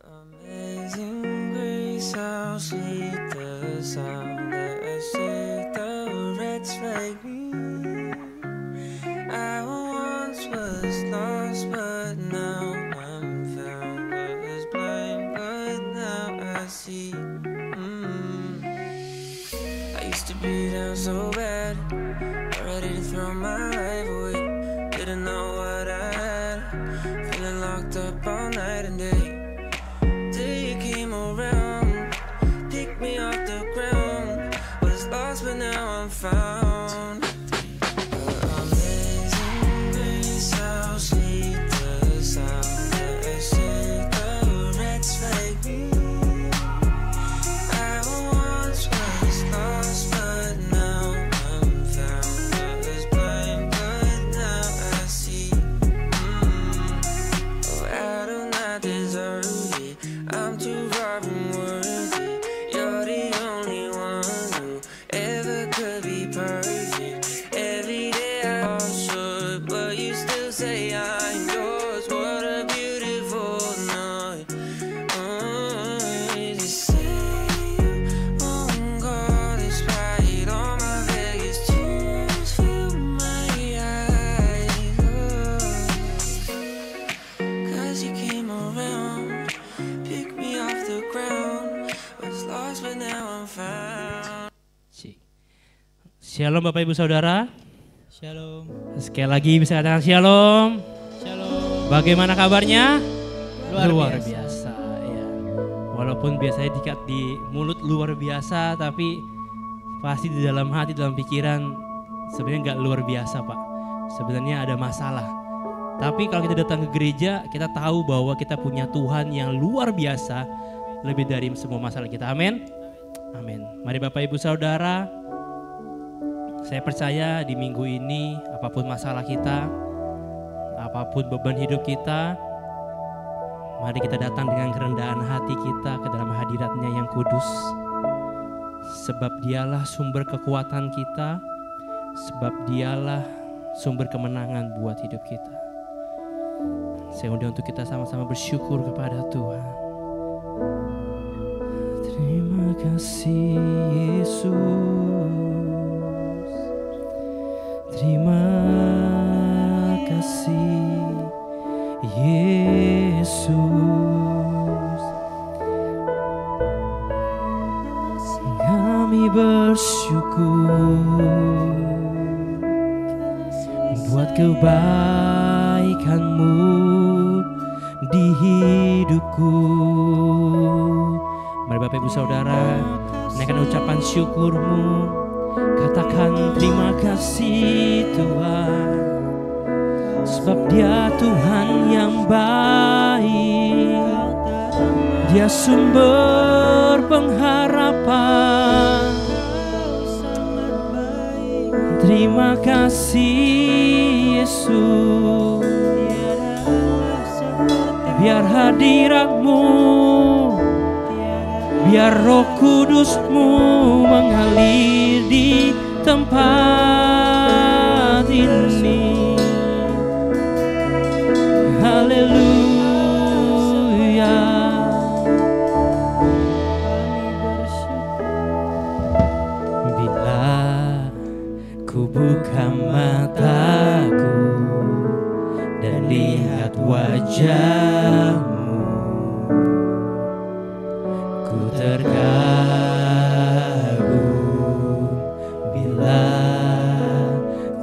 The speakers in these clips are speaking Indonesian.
Amazing grace, how sweet the sound that saved a wretch like me. I once was lost, but now I'm found. Was blind, but now I see. I used to be down so bad, ready to throw my life away. Didn't know what I had, feeling locked up all night and day. Till you came around, picked me off the ground. Was lost, but now I'm found. Amazing grace, how sweet the sound that saved a wretch like me. I once was lost, but now I'm found. I was blind, but now I see. Oh, I do not deserve it. I'm too far from worthy. You're the only one who ever could be perfect. Every day I fall short, but you still say I'm yours. What a beautiful night. You say oh God, despite all my Vegas tears fill my eyes. Cause you came around, pick me off the ground. Was lost but now I'm found. Shalom Bapak Ibu Saudara. Shalom. Sekali lagi bisa katakan shalom. Shalom. Bagaimana kabarnya? Luar biasa ya. Walaupun biasanya di mulut luar biasa, tapi pasti di dalam hati, dalam pikiran sebenarnya nggak luar biasa Pak. Sebenarnya ada masalah. Tapi kalau kita datang ke gereja, kita tahu bahwa kita punya Tuhan yang luar biasa, lebih dari semua masalah kita. Amin. Amin. Mari Bapak Ibu Saudara, saya percaya di minggu ini apapun masalah kita, apapun beban hidup kita, mari kita datang dengan kerendahan hati kita ke dalam hadirat-Nya yang kudus. Sebab Dialah sumber kekuatan kita, sebab Dialah sumber kemenangan buat hidup kita. Saya undang untuk kita sama-sama bersyukur kepada Tuhan. Terima kasih Yesus. Terima kasih Yesus. Kami bersyukur buat kebaikan-Mu di hidupku. Mari Bapak Ibu Saudara, naikkan ucapan syukur-Mu. Katakan terima kasih Tuhan, sebab Dia Tuhan yang baik. Dia sumber pengharapan. Terima kasih Yesus. Biar hadirat-Mu, biar Roh Kudus-Mu mengalir di tempat ini. Haleluya. Bila ku buka mataku dan lihat wajah-Mu, ku terkagum bila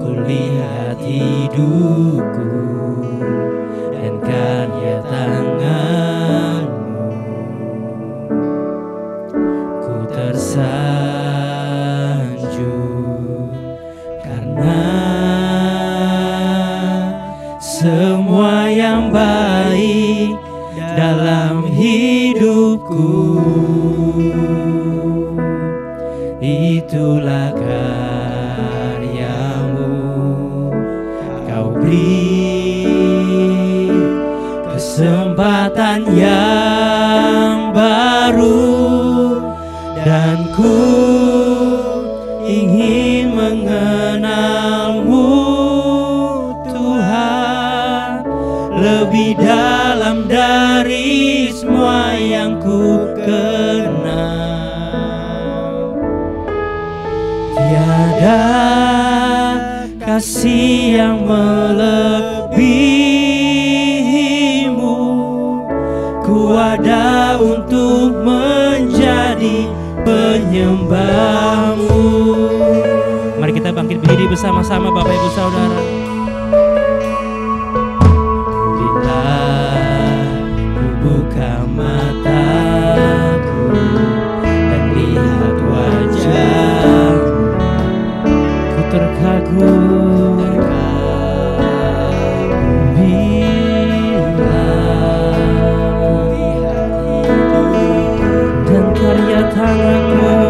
ku lihat hidupku dan karya tangan-Mu. Ku tersanjung karena semua yang baik dalam hidupku, itulah karya-Mu. Kau beri kesempatan yang baru, dan ku ingin mengenal-Mu Tuhan lebih dalam dari semua yang ku kenal. Tiada kasih yang melebihimu, ku ada untuk menjadi penyembahmu. Mari kita bangkit berdiri bersama-sama Bapak Ibu Saudara. Bila ku buka mataku dan lihat wajahmu, ku terkagum bila ku lihat hidup dan karya tanganmu,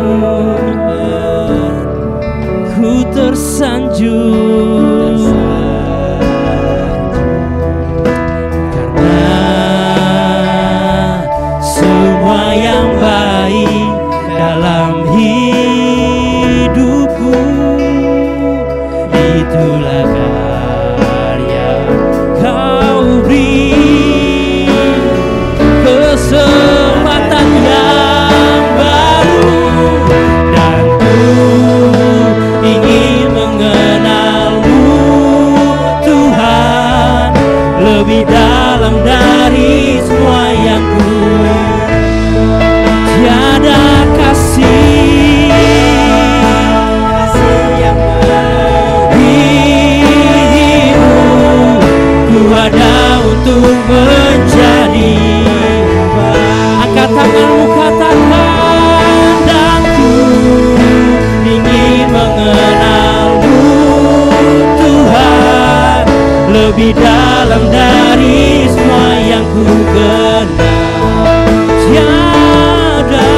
ku tersanjung karena semua yang baik dalam hidupku itulah karya kau beri. Kesempatan yang baru dan ku ingin mengenalmu Tuhan lebih dalam dari semua yang ku. Tiada kasih yang melebihimu, ku ada untuk menjadi. Angkat tanganmu katakan, dan ku ingin mengenalmu Tuhan lebih dalam dari semua yang ku kenal. Tiada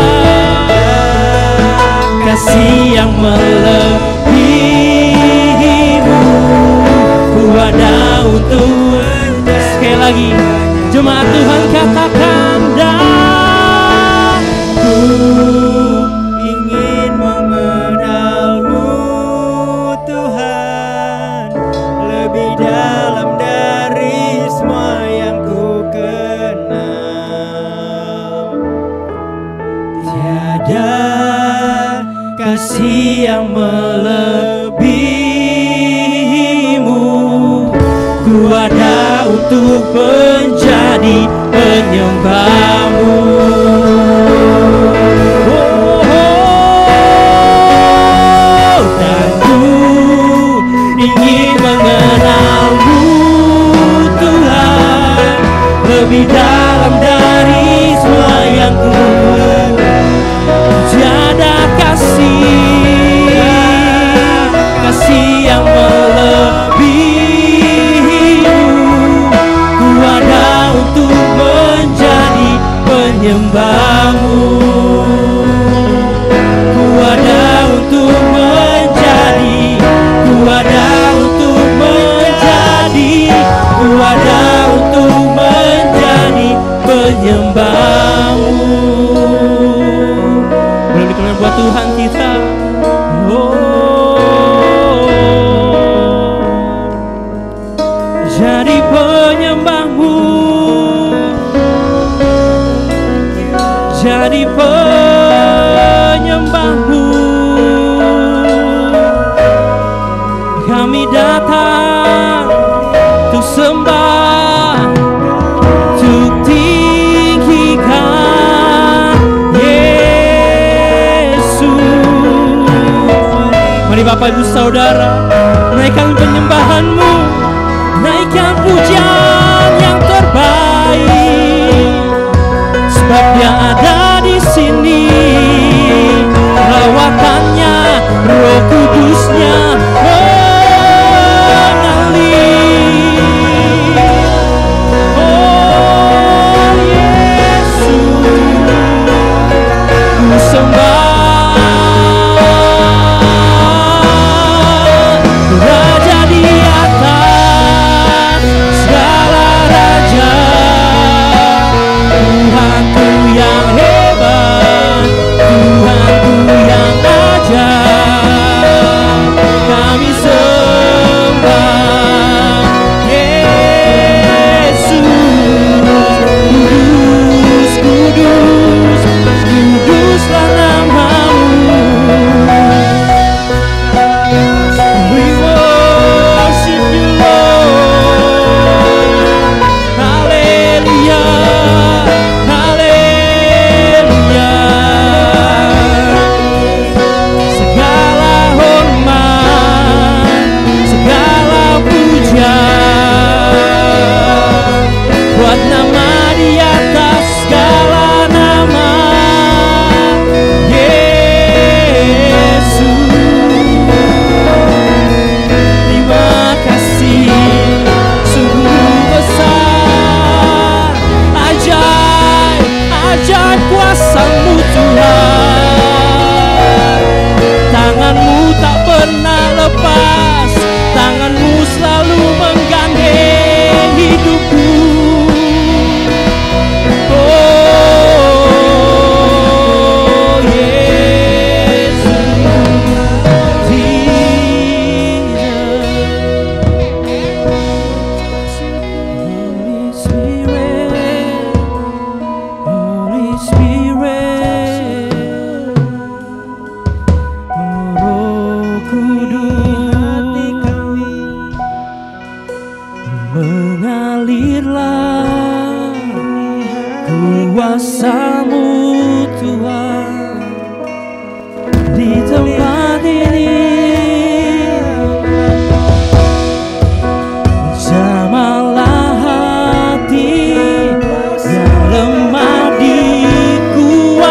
kasih yang melebihimu, ku ada untuk. Sekali lagi jemaat Tuhan katakan, dan ku ingin mengenalmu Tuhan lebih dalam dari semua yang ku kenal. Tiada kasih yang melebihimu, ku ada untuk menjadi penyembahmu. Dan ku ingin mengenalmu Tuhan lebih dalam dari semua yang ku. Tiada kasih yang melebihimu, ku ada untuk menjadi penyembahmu. Ku ada untuk menjadi, ku ada untuk menjadi, ku ada untuk menjadi penyembahmu. Boleh dikeluarkan buat Tuhan kita. Jadi penyembahmu, jadi penyembahmu. Kami datang untuk sembah, untuk tinggikan Yesus. Mari Bapak Ibu Saudara, naikkan penyembahanmu, naikkan pujian yang terbaik, sebab Dia ada di sini. Lawatannya, Roh Kudusnya mengalir. Oh Yesus, ku sembah Raja di atas segala kuasa-Mu Tuhan di tempat ini. Jamahlah hati yang lemah dikuatkan,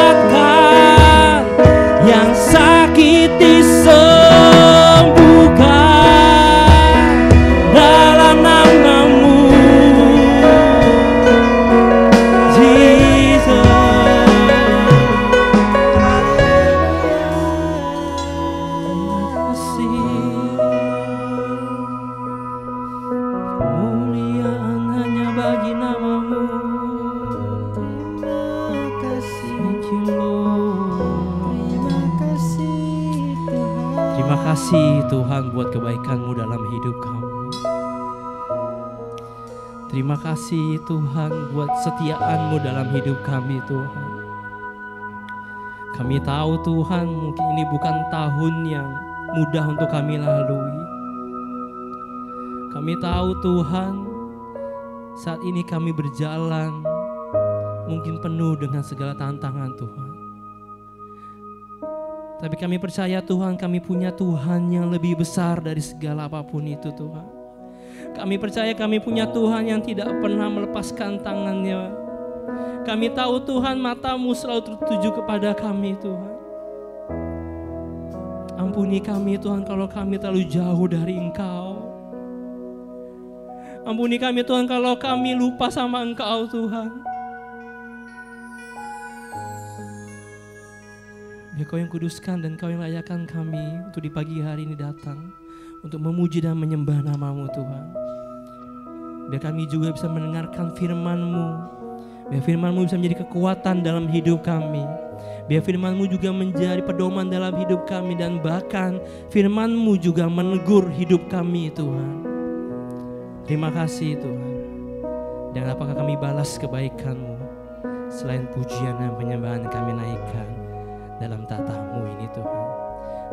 yang sakit disembuhkan dalam nama-Mu, Jesus. Kemuliaan hanya bagi nama-Mu. Terima kasih, thank you Lord. Terima kasih Tuhan. Terima kasih Tuhan buat kebaikan-Mu dalam hidup kami. Terima kasih Tuhan buat kesetiaan-Mu dalam hidup kami Tuhan. Kami tahu Tuhan mungkin ini bukan tahun yang mudah untuk kami lalui. Kami tahu Tuhan saat ini kami berjalan mungkin penuh dengan segala tantangan Tuhan. Tapi kami percaya Tuhan, kami punya Tuhan yang lebih besar dari segala apapun itu Tuhan. Kami percaya kami punya Tuhan yang tidak pernah melepaskan tangannya. Kami tahu Tuhan, mata-Mu selalu tertuju kepada kami Tuhan. Ampuni kami Tuhan kalau kami terlalu jauh dari Engkau. Ampuni kami Tuhan kalau kami lupa sama Engkau Tuhan. Biar Kau yang kuduskan dan Kau yang layakkan kami untuk di pagi hari ini datang untuk memuji dan menyembah nama-Mu Tuhan. Biar kami juga bisa mendengarkan firman-Mu. Biar firman-Mu bisa menjadi kekuatan dalam hidup kami. Biar firman-Mu juga menjadi pedoman dalam hidup kami. Dan bahkan firman-Mu juga menegur hidup kami Tuhan. Terima kasih Tuhan. Dan apakah kami balas kebaikan-Mu selain pujian dan penyembahan yang kami naikkan dalam tata-Mu ini Tuhan.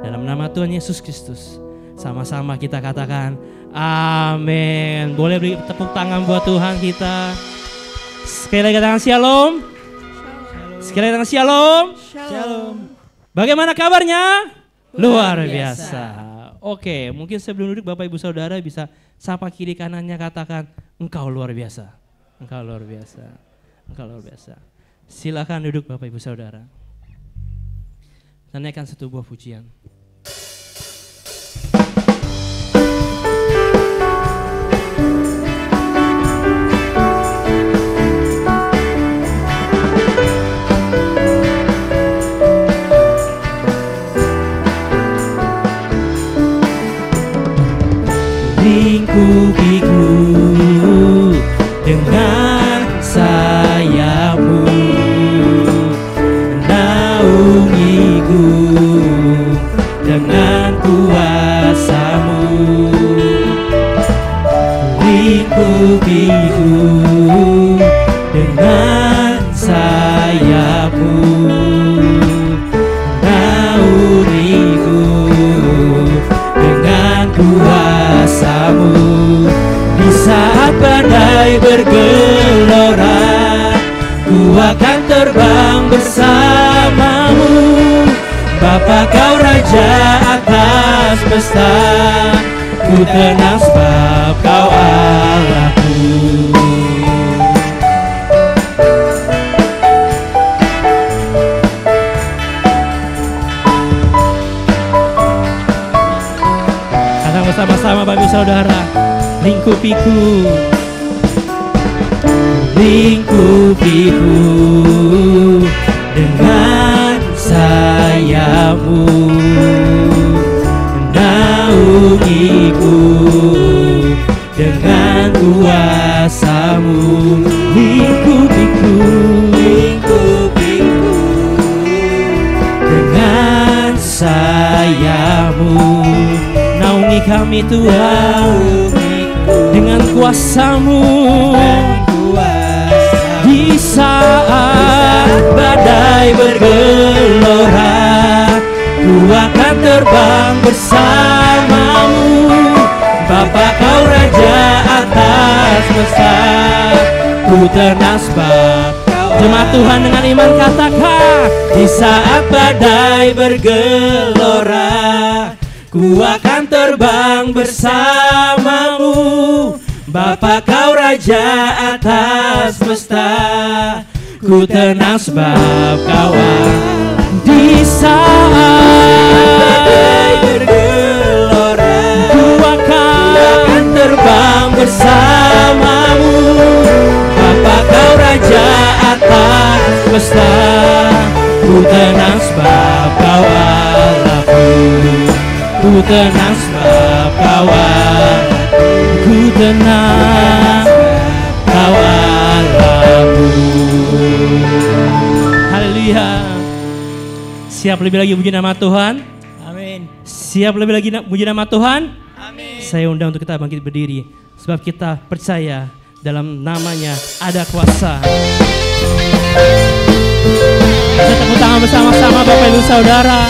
Dalam nama Tuhan Yesus Kristus, sama-sama kita katakan amin. Boleh beri tepuk tangan buat Tuhan kita. Sekali lagi katakan shalom. Sekali lagi katakan shalom. Shalom. Bagaimana kabarnya? Luar biasa. Oke, mungkin sebelum duduk Bapak Ibu Saudara bisa sapa kiri kanannya, katakan engkau luar biasa. Engkau luar biasa. Engkau luar biasa. Silakan duduk Bapak Ibu Saudara. Dan naikkan satu buah pujian. Lingkupiku dengan sayap-Mu, naungiku dengan kuasa-Mu. Lingkupiku dengan sayap-Mu, naungiku dengan kuasa-Mu. Di saat badai bergelora, ku akan terbang bersama-Mu. Bapa Kau Raja atas semesta, ku tenang sebab Kau Allahku. Katakan bersama-sama Bapak Ibu Saudara, lingkupiku, lingkupiku dengan sayap-Mu, naungiku dengan kuasa-Mu. Lingkupiku, lingkupiku dengan sayap-Mu, naungi kami Tuhan dengan kuasa-Mu. Di saat badai bergelora, ku akan terbang bersama-Mu. Bapa Kau Raja atas semesta, ku tenang sebab jemaat Tuhan dengan iman katakan, di saat badai bergelora, ku akan terbang bersamamu. Bapa kau raja atas semesta, ku tenang sebab kau di saat bergelora, ku akan terbang bersamamu. Bapa kau raja atas semesta, ku tenang sebab kau Allahku. Ku tenang sebab kau Allahku. Ku tenang kau Allahku. Haleluya. Siap lebih lagi puji nama Tuhan? Amin. Siap lebih lagi puji nama Tuhan? Amin. Saya undang untuk kita bangkit berdiri, sebab kita percaya dalam namanya ada kuasa. Kita tepuk tangan bersama-sama Bapak Ibu Saudara.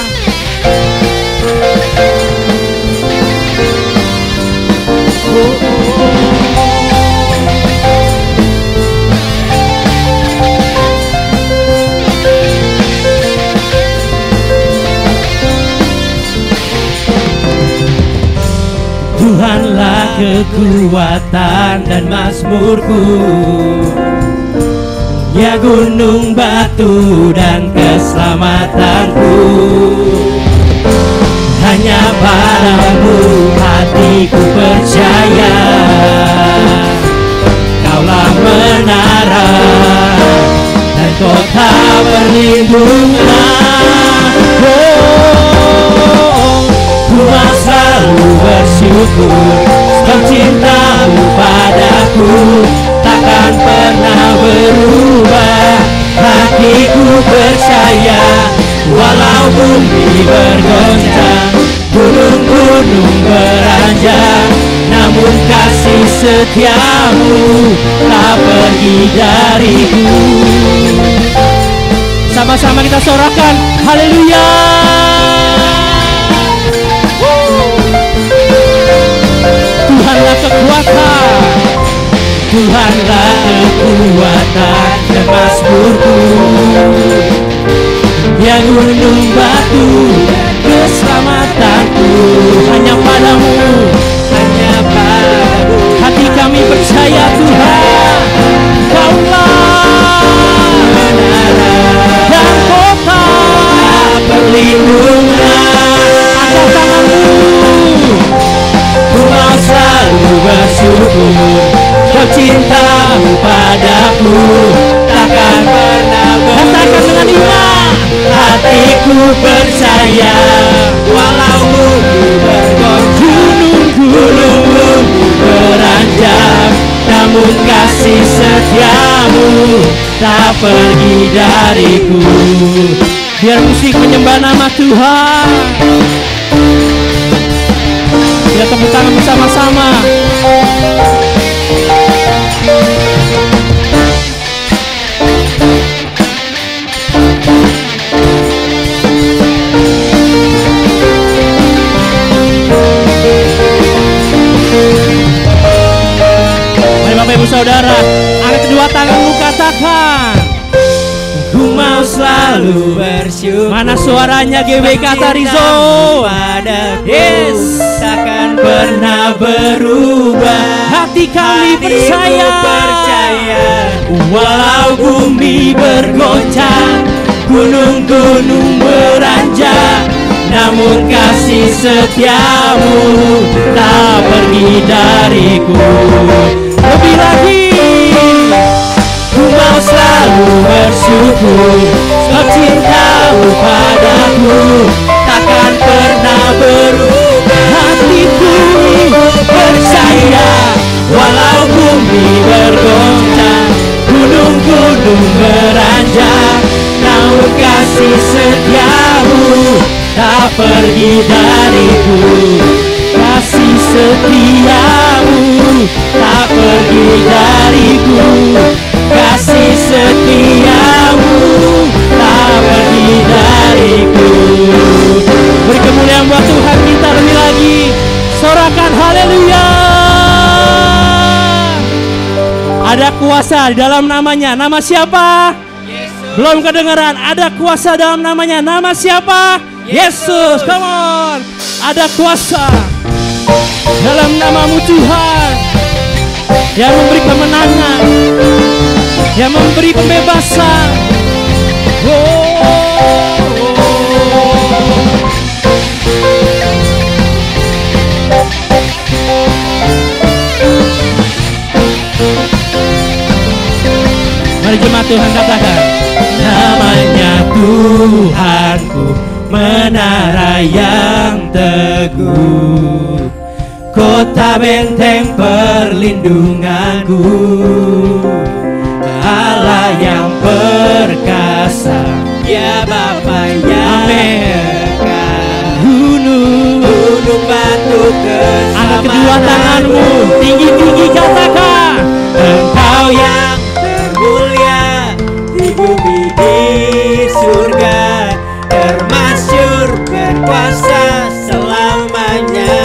Tuhanlah kekuatan dan mazmurku, ya gunung batu dan keselamatanku. Hanya padamu hatiku percaya, Kaulah menara dan kota perlindungan. Ku mau selalu bersyukur, sebab cintamu padaku takkan pernah berubah. Hatiku percaya, walau bumi bergoncang, gunung-gunung beranjak, namun kasih setiamu tak pergi dariku. Sama-sama kita sorakan, haleluya. Tuhanlah kekuatan, Tuhanlah kekuatan dan mazmurku, ya gunung batu keselamatanku. Hanya padamu, hanya padamu hati kami percaya Tuhan. Kaulah menara dan kota perlindungan. Angkat tanganmu, ku mau selalu bersyukur, kau cintamu padaku takkan pernah berubah. Katakan dengan iman, hatiku percaya, walau bumi bergoncang, gunung-gunung beranjak, namun kasih setiamu tak pergi dariku. Biar musik menyembah nama Tuhan. Kita tepuk tangan bersama-sama. Mari Bapak Ibu Saudara, angkat kedua tanganmu, katakan, ku mau selalu bersyukur. Mana suaranya GWK Tarizo? Yes, takkan pernah berubah. Hati kami percaya, walau bumi bergoncang, gunung-gunung beranjak, namun kasih setiamu tak pergi dariku. Lebih lagi, ku mau selalu bersyukur, sebab cintamu padaku takkan pernah berubah. Hatiku percaya, walau bumi bergoncang, gunung-gunung beranjak, namun kasih setiamu tak pergi dariku. Kasih setiamu tak pergi dariku. Kasih setiamu tak pergi dariku. Beri kemuliaan buat Tuhan kita lebih lagi. Sorakan haleluya. Ada kuasa di dalam namanya. Nama siapa? Yesus. Belum kedengaran. Ada kuasa dalam namanya. Nama siapa? Yesus. Come on. Ada kuasa dalam namamu Tuhan, yang memberi kemenangan, yang memberi pembebasan. Mari jemaat Tuhan katakan, namanya Tuhanku, menara yang teguh, kota benteng perlindunganku, Allah yang perkasa, Ya Bapa yang berkat. gunung Batu keselamatan. angkat kedua tanganmu, tinggi-tinggi katakan, Engkau yang termulia di bumi di surga, termasyur berkuasa selamanya.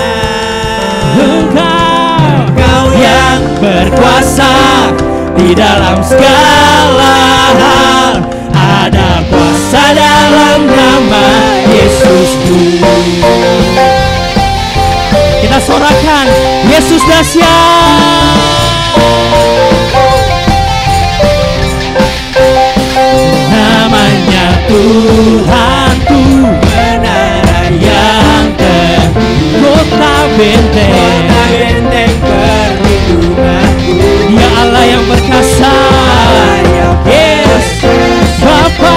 Engkau yang berkuasa di dalam segala hal, ada kuasa dalam nama Yesusku. Kita sorakan, Yesus dahsyat. Namanya Tuhanku, menara yang teguh, kota benteng perlindunganku. Dia Allah yang perkasa, Yesus Bapa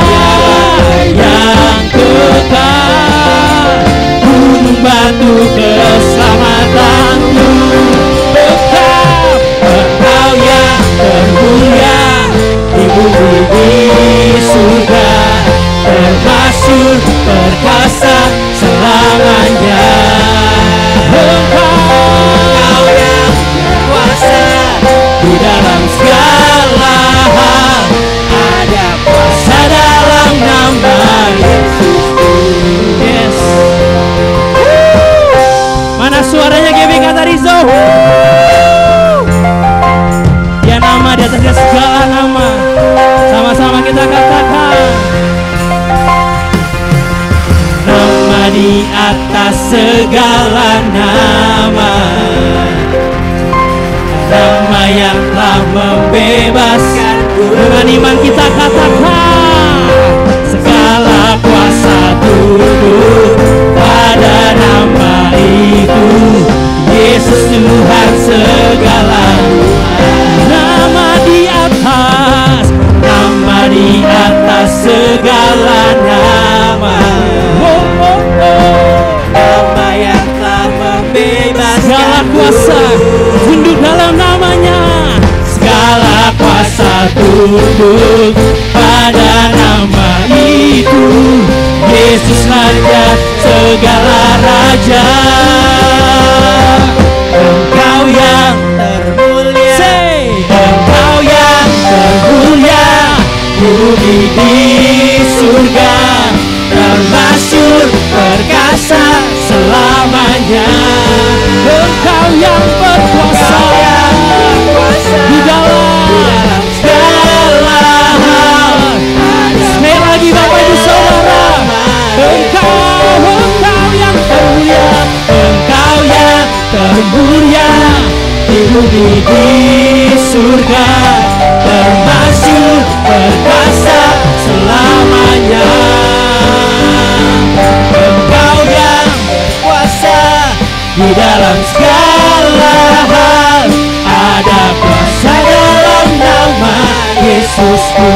yang kekal, gunung batu keselamatanku. Engkau yang termulia di bumi di surga, termasyur perkasa selamanya. Engkau yang kuasa di dalam segala hal, ada kuasa dalam nama Yesus. Yes. Mana suaranya Gaby Katarizo? Dia nama di atasnya segala nama. Sama-sama kita katakan, nama di atas segala nama, nama yang telah membebaskan. Dengan iman kita katakan, segala kuasa tunduk pada nama itu, Yesus Tuhan segala. Nama di atas, nama di atas segala nama, Nama yang telah membebaskan. segala kuasa tunduk dalam namanya, segala kuasa tunduk pada nama itu, Yesus Raja segala raja. Engkau yang Termulia Engkau yang termulia di bumi di surga, termasyur perkasa selamanya. Engkau yang berkuasa di dalam segala hal. Sekali lagi Bapak Ibu Saudara, Engkau yang termulia, Engkau yang termulia di bumi di surga, termasyur perkasa selamanya. Engkau yang kuasa di dalam segala hal, ada kuasa dalam nama Yesusku.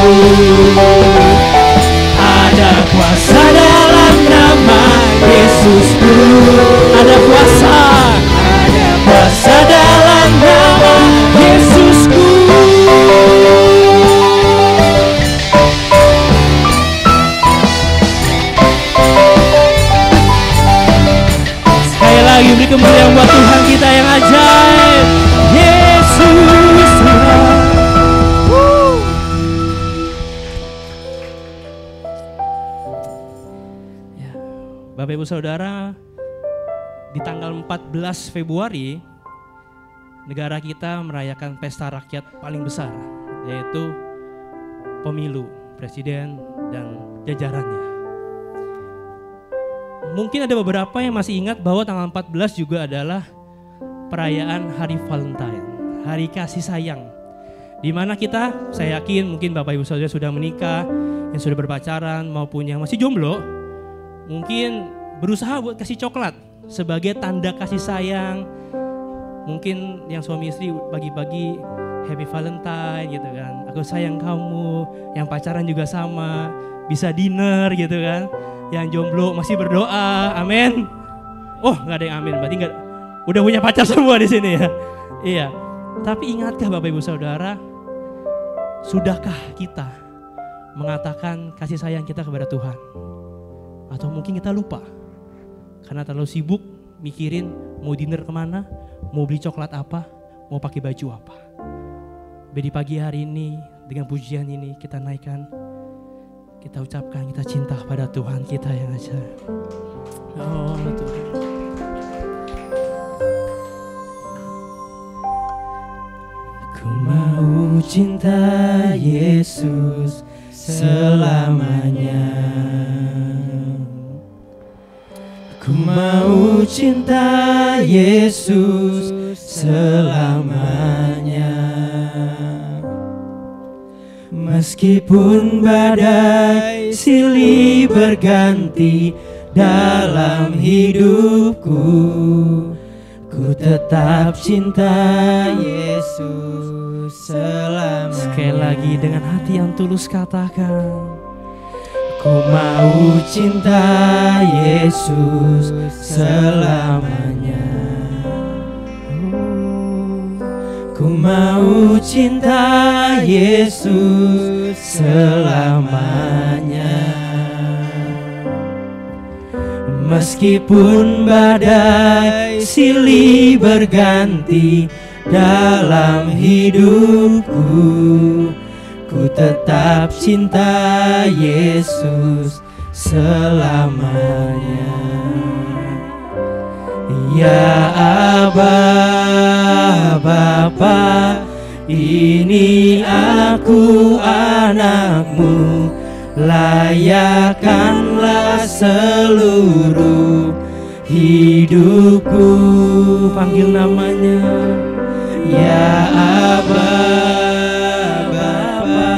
Ada kuasa dalam nama Yesusku. Ada kuasa dalam nama Yesusku. Sekali lagi beri kemuliaan buat Tuhan kita yang ajaib, Yesus Tuhan. Ya, Bapak Ibu Saudara, di tanggal 14 Februari negara kita merayakan pesta rakyat paling besar. yaitu pemilu, presiden dan jajarannya. Mungkin ada beberapa yang masih ingat bahwa tanggal 14 juga adalah perayaan Hari Valentine, Hari Kasih Sayang. Di mana kita, saya yakin mungkin Bapak Ibu Saudara sudah menikah, yang sudah berpacaran maupun yang masih jomblo, mungkin berusaha buat kasih coklat sebagai tanda kasih sayang. Mungkin yang suami istri bagi-bagi Happy Valentine gitu kan, aku sayang kamu. Yang pacaran juga sama, bisa dinner gitu kan. Yang jomblo masih berdoa, amin. Oh, nggak ada yang amin, berarti nggak, udah punya pacar semua di sini ya. Iya. Tapi ingatkah Bapak Ibu Saudara, sudahkah kita mengatakan kasih sayang kita kepada Tuhan? Atau mungkin kita lupa karena terlalu sibuk mikirin mau dinner kemana, mau beli coklat apa, mau pakai baju apa. Di pagi hari ini dengan pujian ini kita naikkan, kita ucapkan kita cinta pada Tuhan kita yang ajaib. Oh Tuhan. Ku mau cinta Yesus selamanya. Ku mau cinta Yesus selamanya. Meskipun badai silih berganti dalam hidupku, ku tetap cinta Yesus selamanya. Sekali lagi dengan hati yang tulus katakan, ku mau cinta Yesus selamanya. Ku mau cinta Yesus selamanya. Meskipun badai silih berganti dalam hidupku, ku tetap cinta Yesus selamanya. Ya Aba, Bapa, ini aku anakmu, layakkanlah seluruh hidupku. Panggil namanya. Ya Aba, Bapa,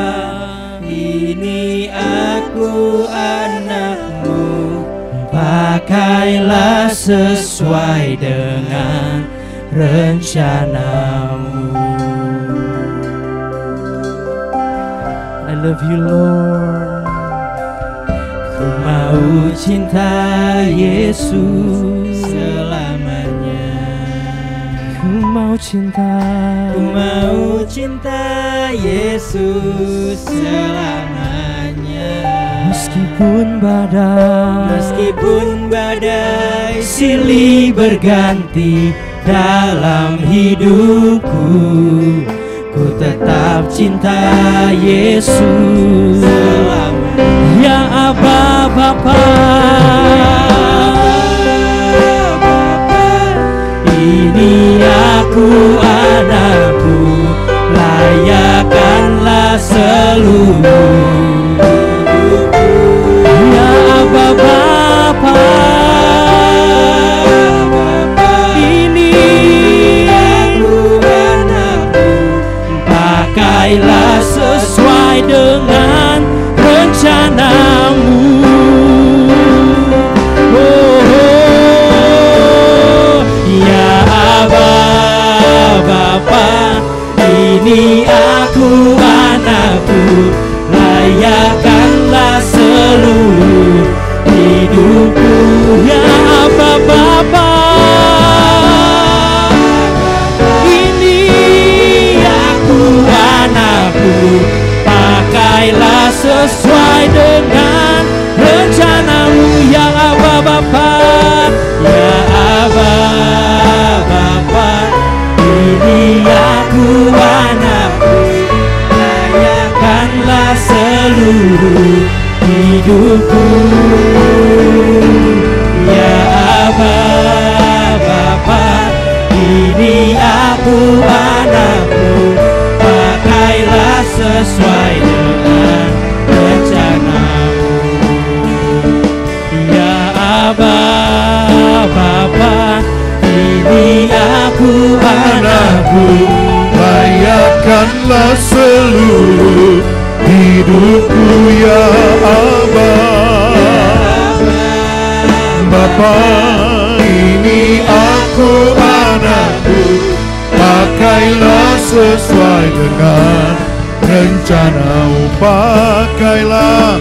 ini aku anakmu, pakailah sesuai dengan rencanamu. I love you Lord. Ku mau cinta Yesus selamanya. Ku mau cinta Yesus selamanya. Meskipun badai silih berganti dalam hidupku, ku tetap cinta Yesus selamanya. Ya Aba, Bapa, ini aku anakku, layakkanlah seluruh. Ya Aba, Bapa, ini aku anakku, pakailah sesuai dengan rencanamu. Oh, ya Aba, Bapa, ini aku anakku, layakkanlah seluruh hidupku. Ya Aba, Bapa, ini aku anakku, pakailah sesuai dengan rencanamu. Ya Aba, Bapa, ya Aba, Bapa, ini aku anakku, layakkanlah seluruh hidupku. Ya Aba, Bapa, ini aku anakku, pakailah sesuai dengan rencanamu. Ya Aba, Bapa, ini aku anakmu. Layakkanlah seluruh hidupku ya Aba. Bapa, ini aku anakmu. Pakailah sesuai dengan rencanamu. Pakailah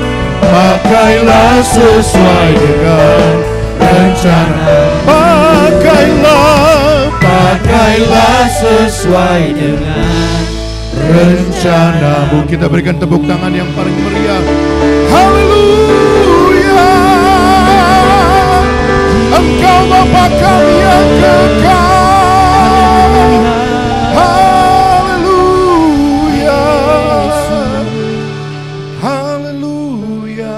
sesuai dengan rencana. Pakailah sesuai dengan rencanamu. Kita berikan tepuk tangan yang paling meriah. Haleluya. Engkau Bapa kami yang kekal. Haleluya. Haleluya.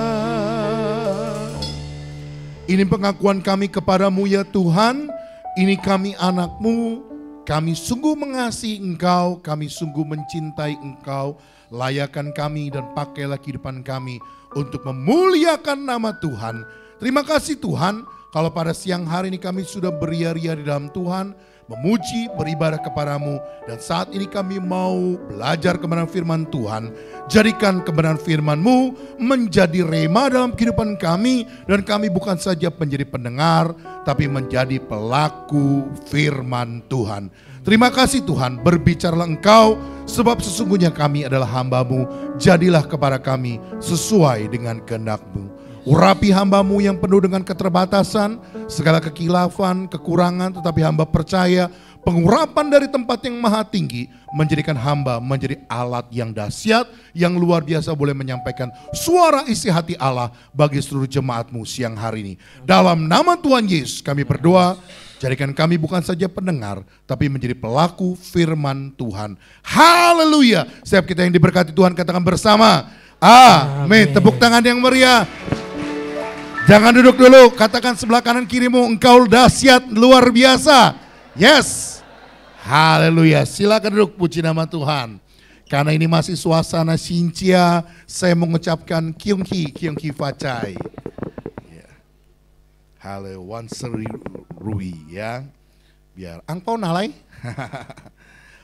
Ini pengakuan kami kepadamu ya Tuhan. Ini kami anak-Mu. Kami sungguh mengasihi Engkau, kami sungguh mencintai Engkau. Layakan kami dan pakailah kehidupan kami untuk memuliakan nama Tuhan. Terima kasih Tuhan, kalau pada siang hari ini kami sudah beria-ria di dalam Tuhan, memuji, beribadah kepadamu. Dan saat ini kami mau belajar kebenaran firman Tuhan. Jadikan kebenaran firman-Mu menjadi rema dalam kehidupan kami. Dan kami bukan saja menjadi pendengar, tapi menjadi pelaku firman Tuhan. Terima kasih Tuhan, berbicaralah Engkau, sebab sesungguhnya kami adalah hamba-Mu. Jadilah kepada kami sesuai dengan kehendak-Mu. Urapi hamba-Mu yang penuh dengan keterbatasan, segala kekilafan, kekurangan, tetapi hamba percaya pengurapan dari tempat yang maha tinggi menjadikan hamba menjadi alat yang dahsyat, yang luar biasa boleh menyampaikan suara isi hati Allah bagi seluruh jemaat-Mu siang hari ini. Dalam nama Tuhan Yesus kami berdoa, jadikan kami bukan saja pendengar, tapi menjadi pelaku firman Tuhan. Haleluya. Setiap kita yang diberkati Tuhan katakan bersama, amin. Tepuk tangan yang meriah. Jangan duduk dulu, katakan sebelah kanan kirimu, engkau dahsyat luar biasa. Yes. Haleluya. Silakan duduk, puji nama Tuhan. Karena ini masih suasana Xinjia, saya mengucapkan Kyunghi Facai. Halo, Wanseri Rui ya. Biar angpau nalai.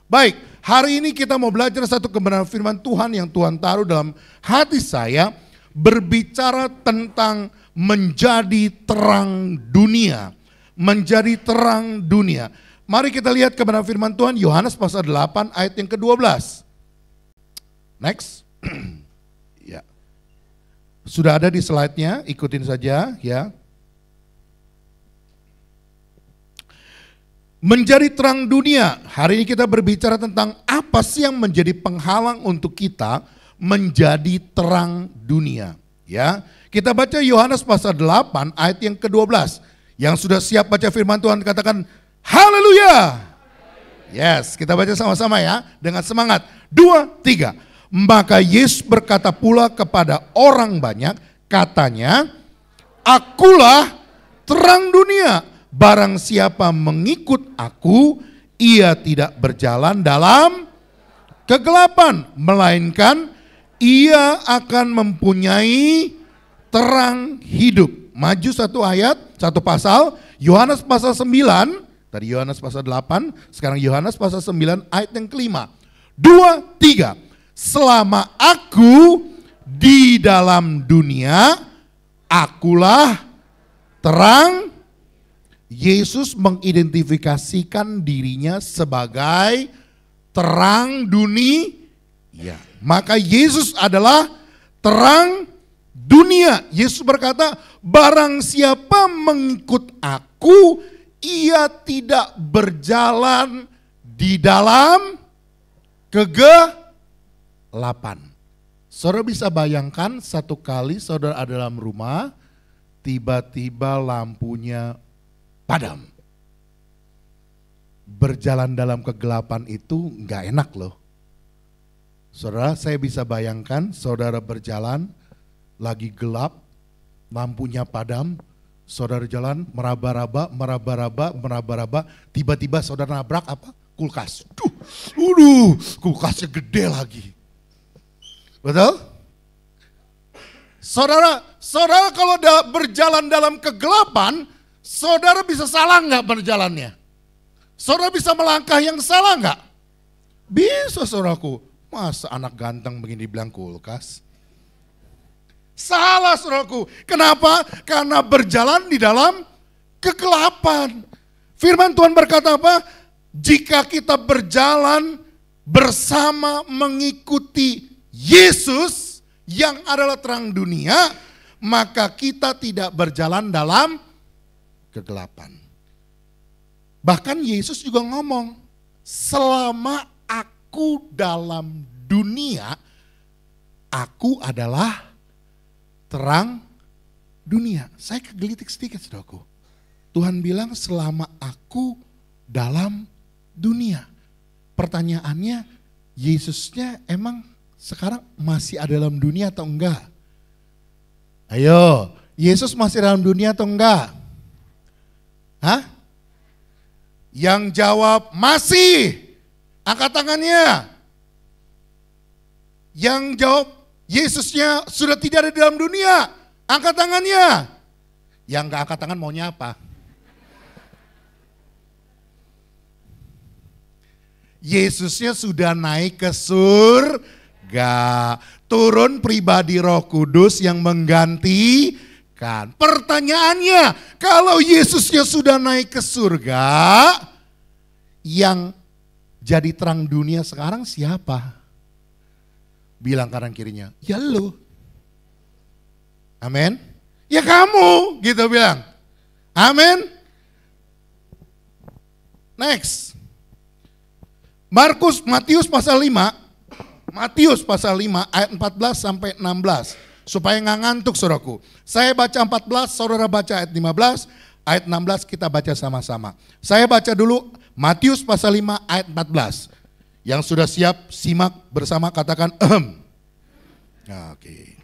Baik, hari ini kita mau belajar satu kebenaran firman Tuhan yang Tuhan taruh dalam hati saya. Berbicara tentang menjadi terang dunia. Menjadi terang dunia. Mari kita lihat kebenaran firman Tuhan Yohanes pasal 8 ayat yang ke-12. Next. Ya. Sudah ada di slide-nya, ikutin saja ya. Menjadi terang dunia. Hari ini kita berbicara tentang apa sih yang menjadi penghalang untuk kita menjadi terang dunia. Ya, kita baca Yohanes pasal 8 ayat yang ke-12. Yang sudah siap baca firman Tuhan katakan haleluya. Yes, kita baca sama-sama ya dengan semangat. 2, 3. Maka Yesus berkata pula kepada orang banyak, katanya, akulah terang dunia. Barang siapa mengikut aku, ia tidak berjalan dalam kegelapan, melainkan ia akan mempunyai terang hidup. Maju satu ayat, satu pasal, Yohanes pasal 9, tadi Yohanes pasal 8, sekarang Yohanes pasal 9 ayat yang ke-5. 2, 3. Selama aku di dalam dunia, akulah terang. Yesus mengidentifikasikan dirinya sebagai terang dunia. Ya, maka Yesus adalah terang dunia. Yesus berkata, barang siapa mengikut aku, ia tidak berjalan di dalam kegelapan. Saudara bisa bayangkan satu kali saudara ada dalam rumah, tiba-tiba lampunya padam. Berjalan dalam kegelapan itu nggak enak loh. Saudara, saya bisa bayangkan saudara berjalan, lagi gelap, lampunya padam, saudara jalan meraba-raba, tiba-tiba saudara nabrak apa? Kulkas. Kulkasnya gede lagi. Betul? Saudara kalau berjalan dalam kegelapan, saudara bisa salah nggak berjalannya? Saudara bisa melangkah yang salah nggak? Bisa saudaraku. Masa anak ganteng begini bilang kulkas? Salah saudaraku. Kenapa? Karena berjalan di dalam kegelapan. Firman Tuhan berkata apa? Jika kita berjalan bersama mengikuti Yesus yang adalah terang dunia, maka kita tidak berjalan dalam kegelapan. Bahkan Yesus juga ngomong, selama aku dalam dunia, aku adalah terang dunia. Saya kegelitik sedikit saudaraku. Tuhan bilang selama aku dalam dunia. Pertanyaannya, Yesusnya emang sekarang masih ada dalam dunia atau enggak? Ayo, Yesus masih dalam dunia atau enggak? Hah? Yang jawab masih. Angkat tangannya. Yang jawab Yesusnya sudah tidak ada dalam dunia. Angkat tangannya. Yang enggak angkat tangan maunya apa? Yesusnya sudah naik ke surga. Turun pribadi Roh Kudus yang menggantikan. Pertanyaannya, kalau Yesusnya sudah naik ke surga, yang jadi terang dunia sekarang siapa? Bilang kanan kirinya, ya lu. Amin. Ya kamu, gitu bilang. Amin. Next. Matius pasal 5 ayat 14 sampai 16. Supaya nggak ngantuk saudaraku. Saya baca 14, saudara baca ayat 15, ayat 16 kita baca sama-sama. Saya baca dulu Matius pasal 5 ayat 14. Yang sudah siap simak bersama katakan ehem. Oke.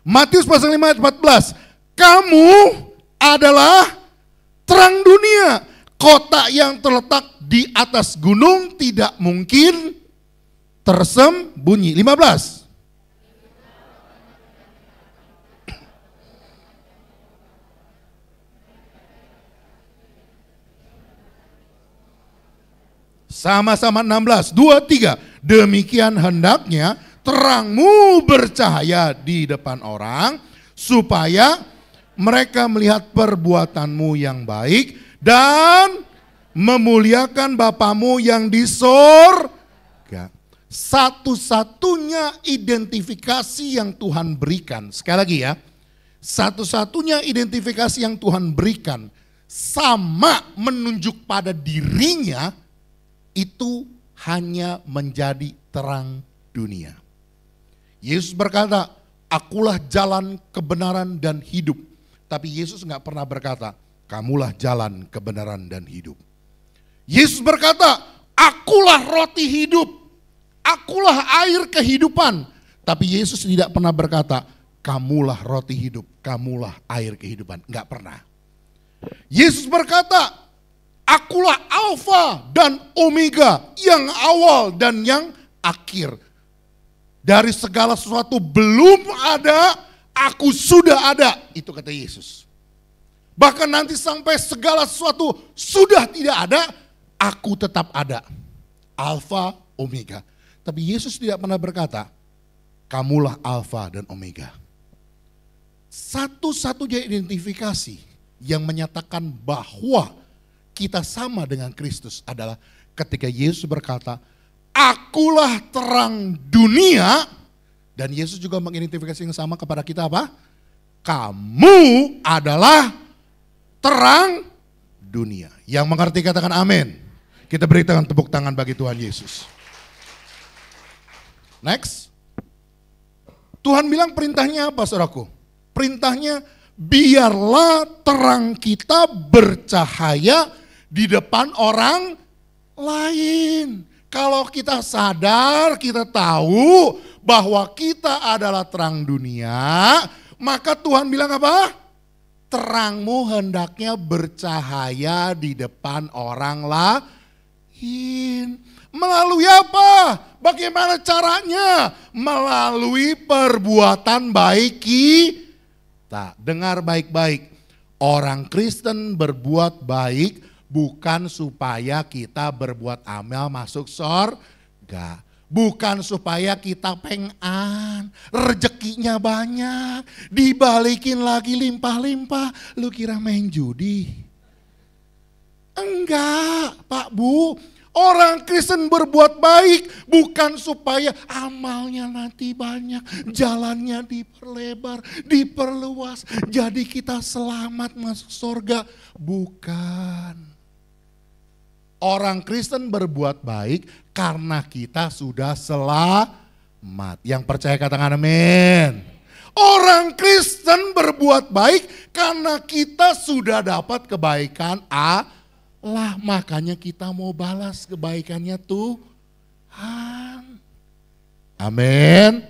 Matius pasal 5 ayat 14. Kamu adalah terang dunia. Kota yang terletak di atas gunung tidak mungkin tersembunyi. 15. Sama-sama 16. 2, 3. Demikian hendaknya terangmu bercahaya di depan orang, supaya mereka melihat perbuatanmu yang baik dan memuliakan Bapamu yang di sorga. Satu-satunya identifikasi yang Tuhan berikan, sekali lagi ya, satu-satunya identifikasi yang Tuhan berikan sama menunjuk pada dirinya, itu hanya menjadi terang dunia. Yesus berkata, akulah jalan, kebenaran, dan hidup. Tapi Yesus nggak pernah berkata, kamulah jalan, kebenaran, dan hidup. Yesus berkata, akulah roti hidup, akulah air kehidupan. Tapi Yesus tidak pernah berkata, kamulah roti hidup, kamulah air kehidupan. Enggak pernah. Yesus berkata, akulah Alfa dan Omega, yang awal dan yang akhir. Dari segala sesuatu belum ada, aku sudah ada. Itu kata Yesus. Bahkan nanti sampai segala sesuatu sudah tidak ada, aku tetap ada. Alfa, Omega. Tapi Yesus tidak pernah berkata, kamulah Alfa dan Omega. Satu-satunya identifikasi yang menyatakan bahwa kita sama dengan Kristus adalah ketika Yesus berkata, akulah terang dunia. Dan Yesus juga mengidentifikasi yang sama kepada kita apa? Kamu adalah terang dunia. Yang mengerti katakan amin. Kita berikan tepuk tangan bagi Tuhan Yesus. Next. Tuhan bilang perintahnya apa saudaraku? Perintahnya biarlah terang kita bercahaya di depan orang lain. Kalau kita sadar, kita tahu bahwa kita adalah terang dunia, maka Tuhan bilang apa? Terangmu hendaknya bercahaya di depan orang lain. Melalui apa? Bagaimana caranya? Melalui perbuatan baik kita. Dengar baik-baik. Orang Kristen berbuat baik bukan supaya kita berbuat amal masuk surga. Bukan supaya kita pengan, rezekinya banyak, dibalikin lagi limpah-limpah. Lu kira main judi? Enggak, Pak Bu. Orang Kristen berbuat baik bukan supaya amalnya nanti banyak, jalannya diperlebar, diperluas, jadi kita selamat masuk surga. Bukan. Orang Kristen berbuat baik karena kita sudah selamat. Yang percaya katakan amin. Orang Kristen berbuat baik karena kita sudah dapat kebaikan Allah. Makanya kita mau balas kebaikannya Tuhan. Amin.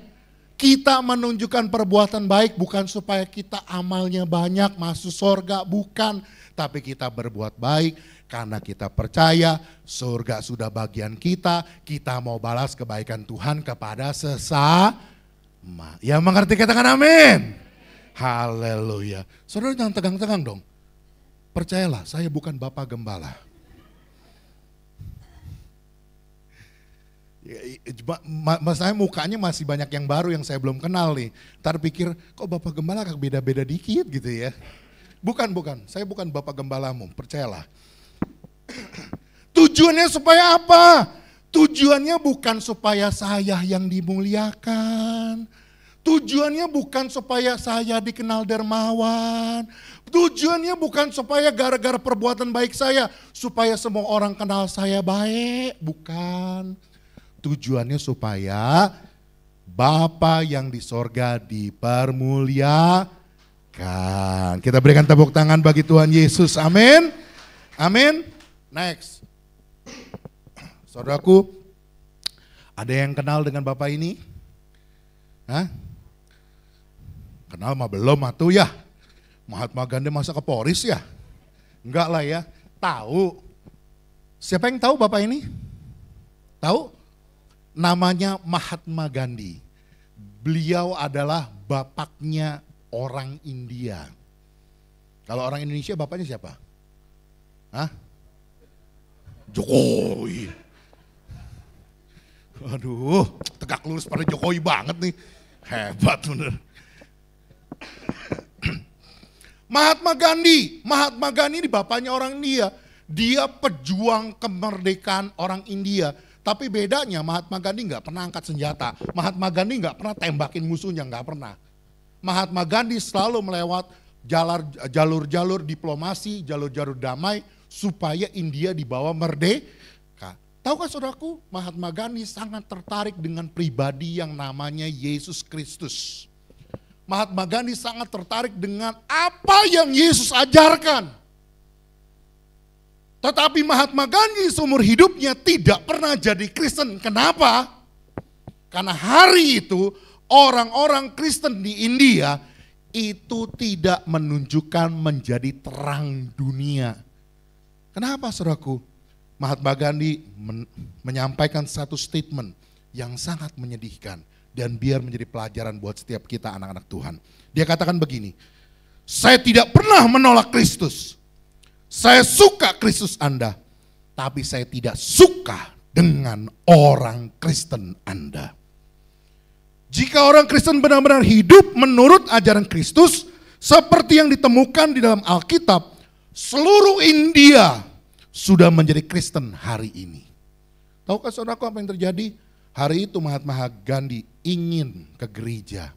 Kita menunjukkan perbuatan baik bukan supaya kita amalnya banyak masuk surga, bukan. Tapi kita berbuat baik karena kita percaya surga sudah bagian kita mau balas kebaikan Tuhan kepada sesama. Yang mengerti katakan amin. Haleluya. Saudara jangan tegang-tegang dong. Percayalah, saya bukan Bapak Gembala. Saya mukanya masih banyak yang baru yang saya belum kenal nih. Ntar pikir kok Bapak Gembala agak beda-beda dikit gitu ya. Bukan, saya bukan Bapak Gembalamu, percayalah. Tujuannya supaya apa? Tujuannya bukan supaya saya yang dimuliakan. Tujuannya bukan supaya saya dikenal dermawan. Tujuannya bukan supaya gara-gara perbuatan baik saya, supaya semua orang kenal saya baik. Bukan. Tujuannya supaya Bapa yang di sorga dipermuliakan. Kita berikan tepuk tangan bagi Tuhan Yesus. Amin. Amin. Next. Saudaraku, ada yang kenal dengan Bapak ini? Hah? Kenal mah belum atuh ya. Mahatma Gandhi masa ke Polres ya? Enggak lah ya. Tahu. Siapa yang tahu Bapak ini? Tahu? Namanya Mahatma Gandhi. Beliau adalah bapaknya orang India. Kalau orang Indonesia bapaknya siapa? Hah? Jokowi. Aduh, tegak lurus pada Jokowi banget nih. Hebat bener. Mahatma Gandhi ini bapaknya orang India. Dia pejuang kemerdekaan orang India. Tapi bedanya Mahatma Gandhi nggak pernah angkat senjata. Mahatma Gandhi nggak pernah tembakin musuhnya, nggak pernah. Mahatma Gandhi selalu melewat jalur-jalur diplomasi, jalur-jalur damai supaya India dibawa merdeka. Tahukah saudaraku, Mahatma Gandhi sangat tertarik dengan pribadi yang namanya Yesus Kristus. Mahatma Gandhi sangat tertarik dengan apa yang Yesus ajarkan. Tetapi Mahatma Gandhi seumur hidupnya tidak pernah jadi Kristen. Kenapa? Karena hari itu orang-orang Kristen di India itu tidak menunjukkan menjadi terang dunia. Kenapa saudaraku? Mahatma Gandhi menyampaikan satu statement yang sangat menyedihkan dan biar menjadi pelajaran buat setiap kita anak-anak Tuhan. Dia katakan begini, saya tidak pernah menolak Kristus. Saya suka Kristus Anda, tapi saya tidak suka dengan orang Kristen Anda. Jika orang Kristen benar-benar hidup menurut ajaran Kristus, seperti yang ditemukan di dalam Alkitab, seluruh India sudah menjadi Kristen hari ini. Tahukah saudaraku apa yang terjadi? Hari itu Mahatma Gandhi ingin ke gereja.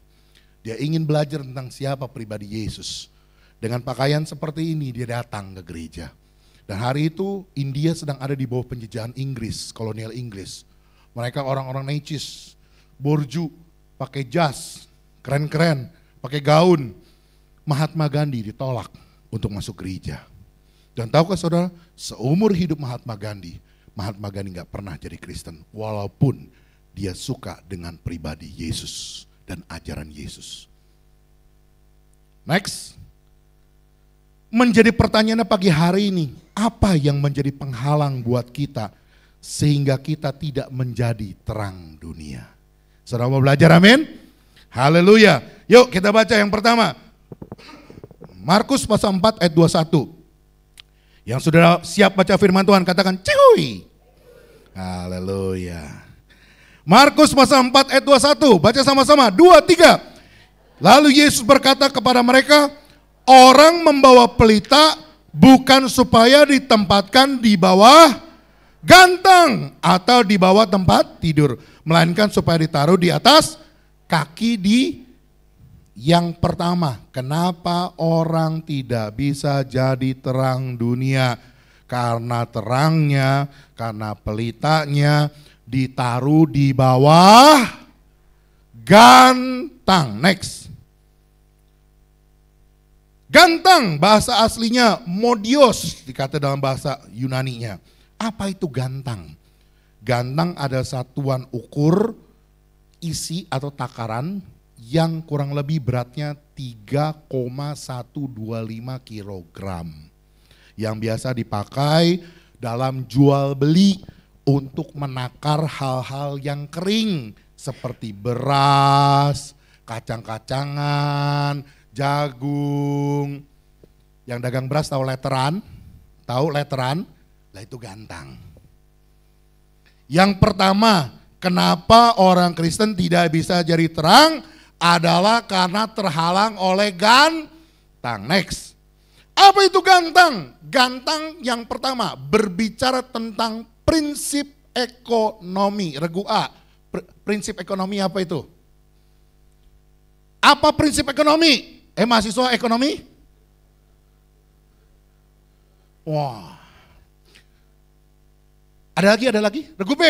Dia ingin belajar tentang siapa pribadi Yesus. Dengan pakaian seperti ini dia datang ke gereja. Dan hari itu India sedang ada di bawah penjajahan Inggris, kolonial Inggris. Mereka orang-orang necis, borju, pakai jas, keren-keren, pakai gaun. Mahatma Gandhi ditolak untuk masuk gereja. Dan tahukah saudara, seumur hidup Mahatma Gandhi gak pernah jadi Kristen. Walaupun dia suka dengan pribadi Yesus dan ajaran Yesus. Next. Menjadi pertanyaannya pagi hari ini, apa yang menjadi penghalang buat kita sehingga kita tidak menjadi terang dunia. Saudara mau belajar, amin? Haleluya. Yuk kita baca yang pertama. Markus pasal 4 ayat 21. Yang sudah siap baca firman Tuhan katakan cihui. Haleluya. Markus pasal 4 ayat 21. Baca sama-sama. 2, 3. Lalu Yesus berkata kepada mereka, orang membawa pelita bukan supaya ditempatkan di bawah gantang atau di bawah tempat tidur, melainkan supaya ditaruh di atas kaki di yang pertama. Kenapa orang tidak bisa jadi terang dunia? Karena terangnya, karena pelitanya ditaruh di bawah gantang. Next. Gantang bahasa aslinya modios, dikata dalam bahasa Yunaninya. Apa itu gantang? Gantang ada satuan ukur isi atau takaran yang kurang lebih beratnya 3,125 kilogram. Yang biasa dipakai dalam jual beli untuk menakar hal-hal yang kering seperti beras, kacang-kacangan, jagung. Yang dagang beras tahu letteran? Tahu letteran? Lah itu gantang. Yang pertama, kenapa orang Kristen tidak bisa jadi terang adalah karena terhalang oleh gantang. Next. Apa itu gantang? Gantang yang pertama berbicara tentang prinsip ekonomi. Regu A. Prinsip ekonomi apa itu? Apa prinsip ekonomi? Mahasiswa ekonomi? Wah. Ada lagi? Regu B.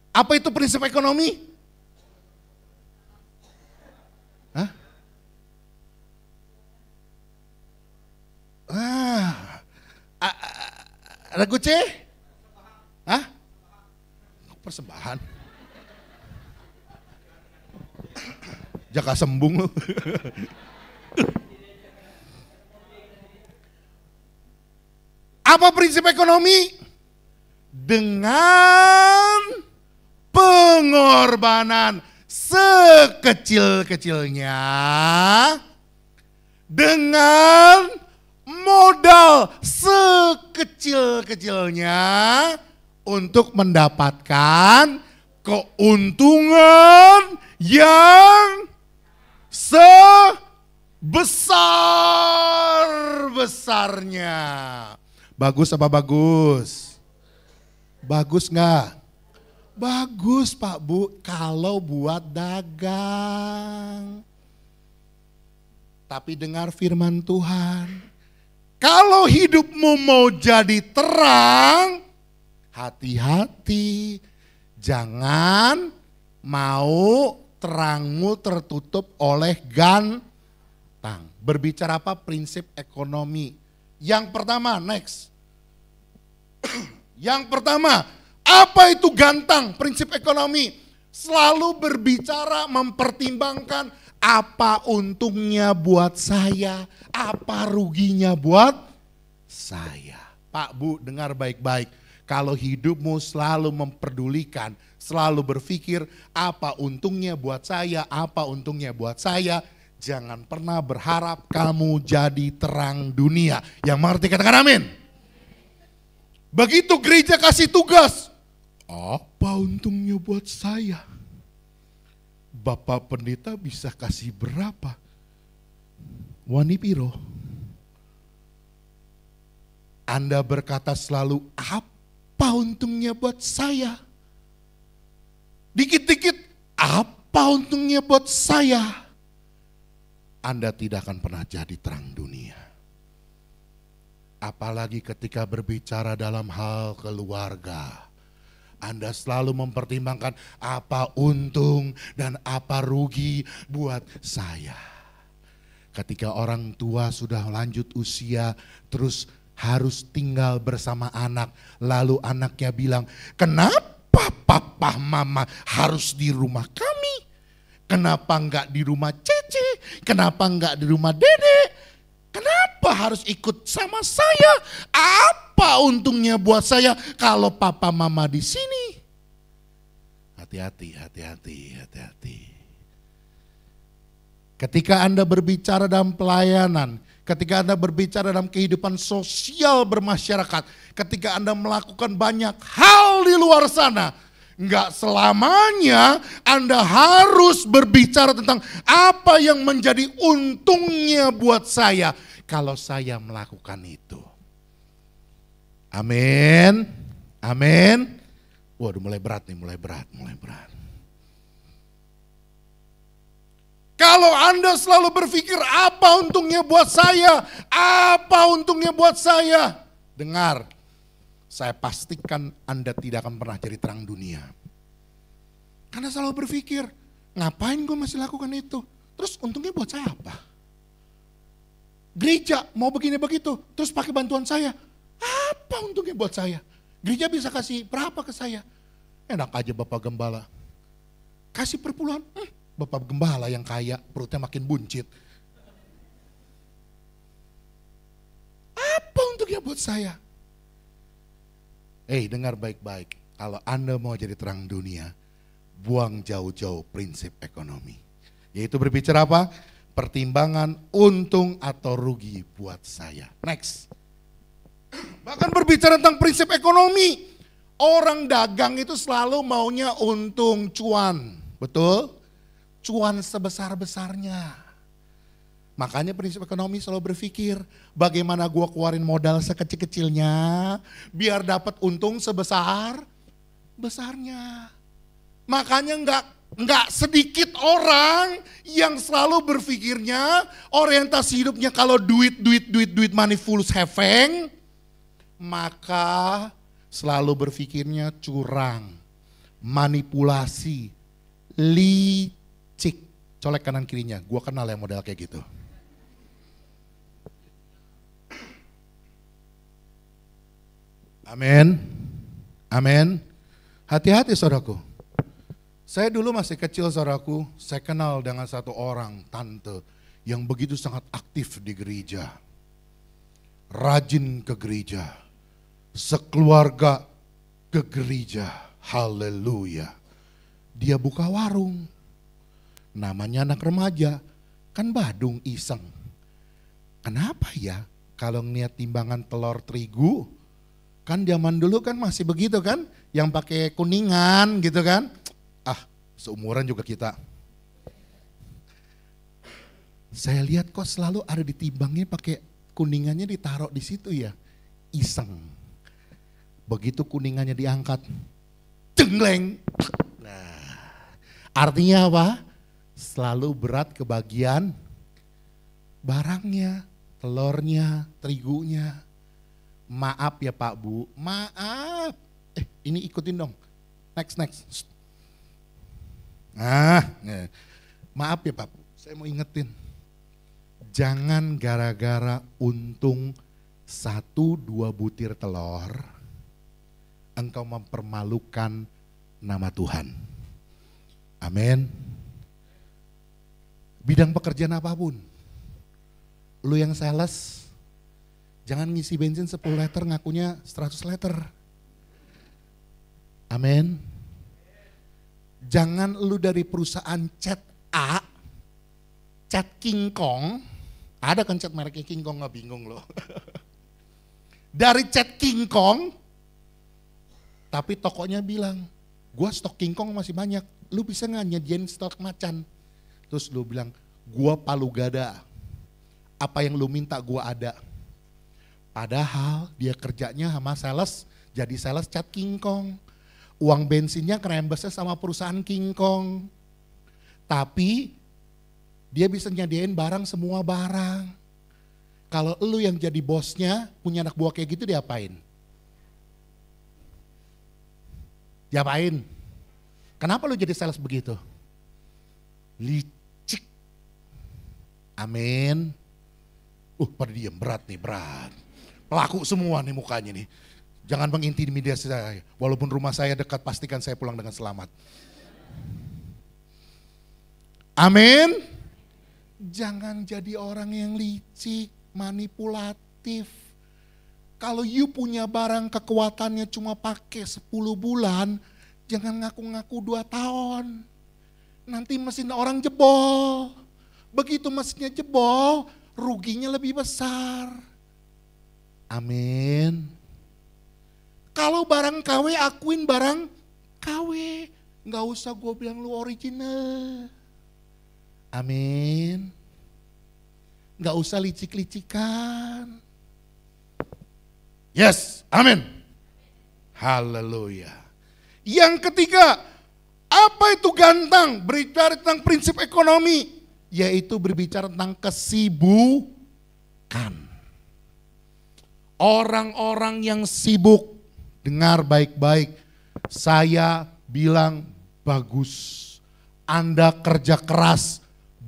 Apa itu prinsip ekonomi? Hah? Regu C? Hah? Persembahan. Jaka sembung lu. Apa prinsip ekonomi? Dengan pengorbanan sekecil-kecilnya, dengan modal sekecil-kecilnya untuk mendapatkan keuntungan yang sebesar-besarnya. Bagus apa bagus? Bagus nggak? Bagus Pak Bu, kalau buat dagang. Tapi dengar firman Tuhan. Kalau hidupmu mau jadi terang, hati-hati. Jangan mau terangmu tertutup oleh gantang. Berbicara apa? Prinsip ekonomi. Yang pertama, next. Yang pertama, apa itu gantang? Prinsip ekonomi selalu berbicara mempertimbangkan apa untungnya buat saya, apa ruginya buat saya. Pak Bu, dengar baik-baik. Kalau hidupmu selalu memperdulikan, selalu berpikir apa untungnya buat saya, apa untungnya buat saya, jangan pernah berharap kamu jadi terang dunia. Yang mengerti katakan amin. Begitu gereja kasih tugas, apa untungnya buat saya? Bapak pendeta bisa kasih berapa? Wani piro? Anda berkata selalu, apa untungnya buat saya? Dikit-dikit, apa untungnya buat saya? Anda tidak akan pernah jadi terang dunia. Apalagi ketika berbicara dalam hal keluarga. Anda selalu mempertimbangkan apa untung dan apa rugi buat saya. Ketika orang tua sudah lanjut usia, terus harus tinggal bersama anak. Lalu anaknya bilang, kenapa papa mama harus di rumah kami? Kenapa enggak di rumah Cece? Kenapa enggak di rumah Dede? Kenapa harus ikut sama saya? Apa Apa untungnya buat saya kalau papa mama di sini? Hati-hati, hati-hati, hati-hati. Ketika Anda berbicara dalam pelayanan, ketika Anda berbicara dalam kehidupan sosial bermasyarakat, ketika Anda melakukan banyak hal di luar sana, enggak selamanya Anda harus berbicara tentang apa yang menjadi untungnya buat saya kalau saya melakukan itu. Amin. Amin. Waduh, mulai berat nih, mulai berat. Kalau Anda selalu berpikir apa untungnya buat saya, apa untungnya buat saya. Dengar, saya pastikan Anda tidak akan pernah jadi terang dunia. Karena selalu berpikir, ngapain gue masih lakukan itu? Terus untungnya buat saya apa? Gereja mau begini begitu, terus pakai bantuan saya. Apa untungnya buat saya? Gereja bisa kasih berapa ke saya? Enak aja Bapak Gembala. Kasih perpuluhan, Bapak Gembala yang kaya, perutnya makin buncit. Apa untungnya buat saya? Dengar baik-baik. Kalau Anda mau jadi terang dunia, buang jauh-jauh prinsip ekonomi. Yaitu berbicara apa? Pertimbangan untung atau rugi buat saya. Next. Bahkan berbicara tentang prinsip ekonomi. Orang dagang itu selalu maunya untung, cuan. Betul? Cuan sebesar-besarnya. Makanya prinsip ekonomi selalu berpikir, bagaimana gua keluarin modal sekecil-kecilnya, biar dapat untung sebesar-besarnya. Makanya enggak sedikit orang yang selalu berpikirnya, orientasi hidupnya kalau duit, money fools having, maka selalu berpikirnya curang, manipulasi, licik. Colek kanan kirinya, gua kenal yang model kayak gitu. Amin. Amin. Hati-hati saudaraku. Saya dulu masih kecil saudaraku, saya kenal dengan satu orang, tante, yang begitu sangat aktif di gereja. Rajin ke gereja. Sekeluarga ke gereja. Haleluya. Dia buka warung. Namanya anak remaja. Kan badung iseng. Kenapa ya kalau ngeliat timbangan telur terigu, kan zaman dulu kan masih begitu kan, yang pakai kuningan gitu kan. Seumuran juga kita. Saya lihat kok selalu ada ditimbangnya pakai kuningannya ditaruh di situ ya. Iseng. Begitu kuningannya diangkat, jengleng. Nah, artinya apa? Selalu berat ke bagian barangnya, telurnya, terigunya. Maaf ya Pak Bu, maaf. Ini ikutin dong. Next. Maaf ya Pak Bu, saya mau ingetin. Jangan gara-gara untung 1-2 butir telur, engkau mempermalukan nama Tuhan. Amin. Bidang pekerjaan apapun. Lu yang sales, jangan ngisi bensin 10 liter ngakunya 100 liter. Amin. Jangan lu dari perusahaan cat A, cat King Kong, ada kan cat mereknya King Kong, gak bingung loh. Dari cat King Kong, tapi tokonya bilang, gua stok King Kong masih banyak, lu bisa gak nyediain stok macan? Terus lu bilang, gua palu gada, apa yang lu minta gua ada. Padahal dia kerjanya sama sales, jadi sales cat King Kong. Uang bensinnya kerembesnya sama perusahaan King Kong. Tapi dia bisa nyediain barang semua barang. Kalau lu yang jadi bosnya, punya anak buah kayak gitu diapain? Diapain? Kenapa lu jadi sales begitu? Licik. Amin. Pada diem, berat nih, berat. Pelaku semua nih mukanya nih. Jangan mengintimidasi saya. Walaupun rumah saya dekat, pastikan saya pulang dengan selamat. Amin. Jangan jadi orang yang licik, manipulatif. Kalau you punya barang kekuatannya cuma pakai 10 bulan, jangan ngaku-ngaku 2 tahun. Nanti mesin orang jebol. Begitu mesinnya jebol, ruginya lebih besar. Amin. Kalau barang KW, akuin barang KW. Nggak usah gue bilang lu original. Amin. Nggak usah licik-licikan. Yes, amin. Haleluya. Yang ketiga, apa itu gantang? Berbicara tentang prinsip ekonomi, yaitu berbicara tentang kesibukan. Orang-orang yang sibuk, dengar baik-baik, saya bilang bagus. Anda kerja keras,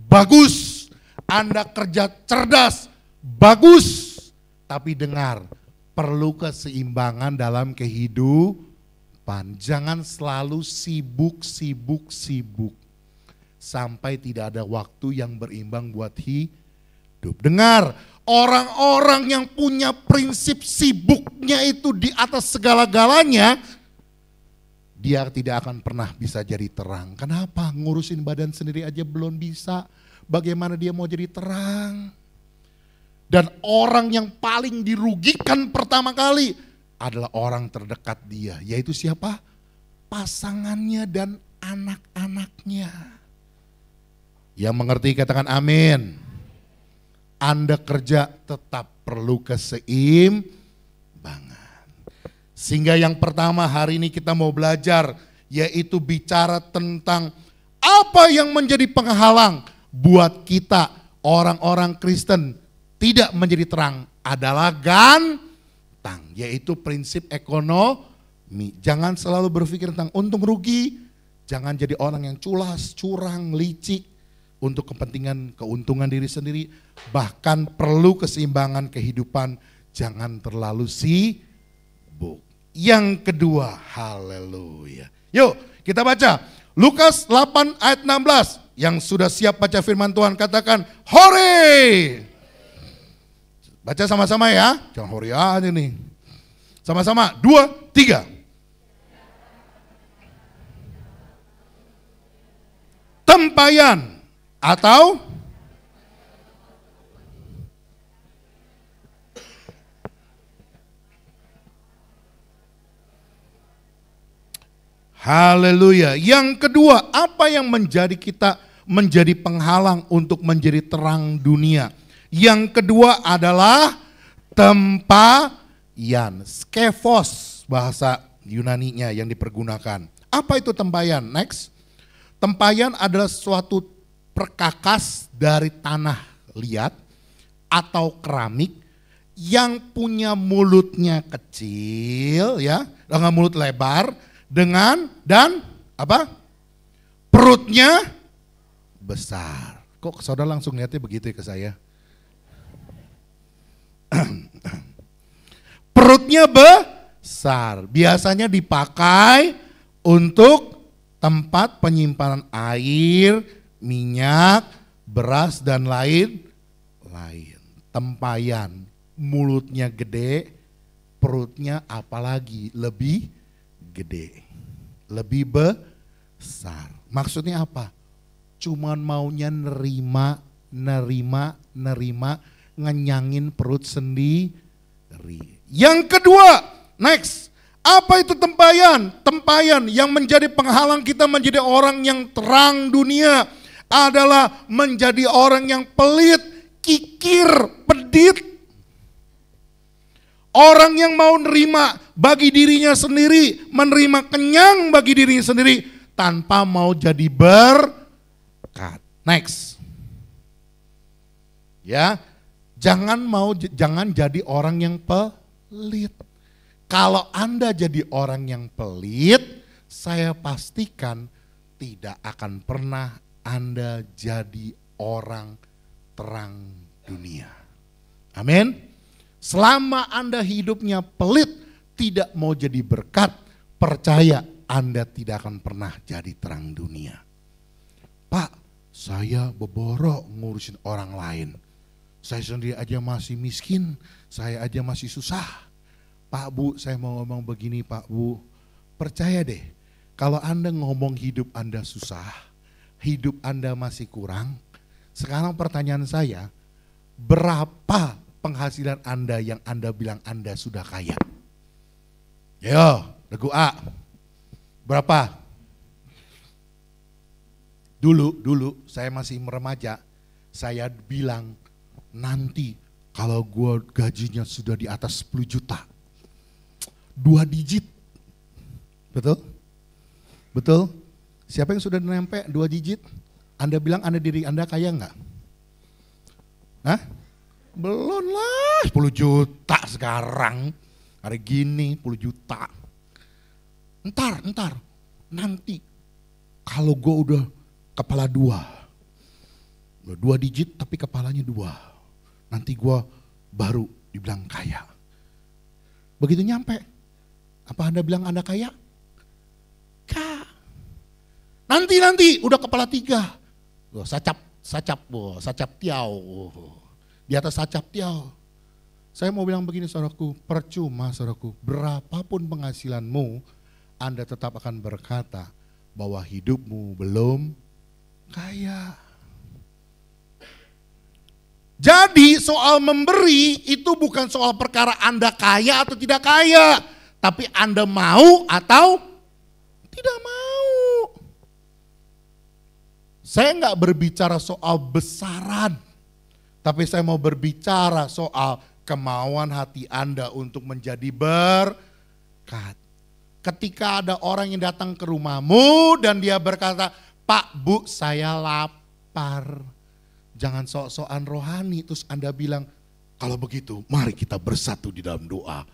bagus. Anda kerja cerdas, bagus. Tapi dengar, perlu keseimbangan dalam kehidupan. Jangan selalu sibuk. Sampai tidak ada waktu yang berimbang buat hidup. Dengar, orang-orang yang punya prinsip sibuknya itu di atas segala-galanya, dia tidak akan pernah bisa jadi terang. Kenapa? Ngurusin badan sendiri aja belum bisa. Bagaimana dia mau jadi terang? Dan orang yang paling dirugikan pertama kali adalah orang terdekat dia. Yaitu siapa? Pasangannya dan anak-anaknya. Yang mengerti katakan amin. Anda kerja tetap perlu keseimbangan. Sehingga yang pertama hari ini kita mau belajar, yaitu bicara tentang apa yang menjadi penghalang buat kita orang-orang Kristen tidak menjadi terang adalah gantang, yaitu prinsip ekonomi. Jangan selalu berpikir tentang untung rugi, jangan jadi orang yang culas, curang, licik untuk kepentingan keuntungan diri sendiri. Bahkan perlu keseimbangan kehidupan, jangan terlalu sibuk. Yang kedua, haleluya. Yuk kita baca Lukas 8 ayat 16. Yang sudah siap baca firman Tuhan katakan hore. Baca sama-sama ya, jangan hore aja nih. Sama-sama, 2, 3. Tempayan atau haleluya. Yang kedua, apa yang menjadi kita menjadi penghalang untuk menjadi terang dunia? Yang kedua adalah tempayan, skefos bahasa Yunaninya yang dipergunakan. Apa itu tempayan? Next. Tempayan adalah suatu perkakas dari tanah liat atau keramik yang punya mulutnya kecil ya, dengan mulut lebar dan apa? Perutnya besar. Kok saudara langsung lihatnya begitu ya ke saya? Perutnya besar, biasanya dipakai untuk tempat penyimpanan air, minyak, beras dan lain-lain. Tempayan, mulutnya gede, perutnya apalagi lebih gede, lebih besar. Maksudnya apa? Cuman maunya nerima, ngenyangin perut sendiri. Yang kedua, next. Apa itu tempayan? Tempayan yang menjadi penghalang kita menjadi orang yang terang dunia adalah menjadi orang yang pelit, kikir, pedit. Orang yang mau nerima bagi dirinya sendiri, menerima kenyang bagi dirinya sendiri tanpa mau jadi berkat. Next. Ya, jangan jadi orang yang pelit. Kalau Anda jadi orang yang pelit, saya pastikan tidak akan pernah Anda jadi orang terang dunia. Amin. Selama Anda hidupnya pelit, tidak mau jadi berkat, percaya Anda tidak akan pernah jadi terang dunia. Pak, saya beborok ngurusin orang lain. Saya sendiri aja masih miskin, saya aja masih susah. Pak Bu, saya mau ngomong begini Pak Bu. Percaya deh, kalau Anda ngomong hidup Anda susah, hidup Anda masih kurang. Sekarang pertanyaan saya, berapa penghasilan Anda yang Anda bilang Anda sudah kaya? Yo, regu A. Berapa? Dulu saya masih remaja, saya bilang nanti kalau gue gajinya sudah di atas 10 juta, 2 digit. Betul? Betul? Siapa yang sudah nyampe 2 digit? Anda bilang diri Anda kaya enggak? Hah? Belum lah, 10 juta sekarang. Hari gini 10 juta. Ntar, nanti kalau gue udah kepala 2 digit tapi kepalanya 2. Nanti gue baru dibilang kaya. Begitu nyampe, apa Anda bilang Anda kaya? Nanti udah kepala 3. Sacap tiao. Di atas sacap tiao. Saya mau bilang begini saudaraku, percuma saudaraku, berapapun penghasilanmu, Anda tetap akan berkata bahwa hidupmu belum kaya. Jadi soal memberi itu bukan soal perkara Anda kaya atau tidak kaya, tapi Anda mau atau tidak mau. Saya nggak berbicara soal besaran, tapi saya mau berbicara soal kemauan hati Anda untuk menjadi berkat. Ketika ada orang yang datang ke rumahmu dan dia berkata, Pak Bu saya lapar. Jangan sok-sokan rohani terus Anda bilang, kalau begitu mari kita bersatu di dalam doa.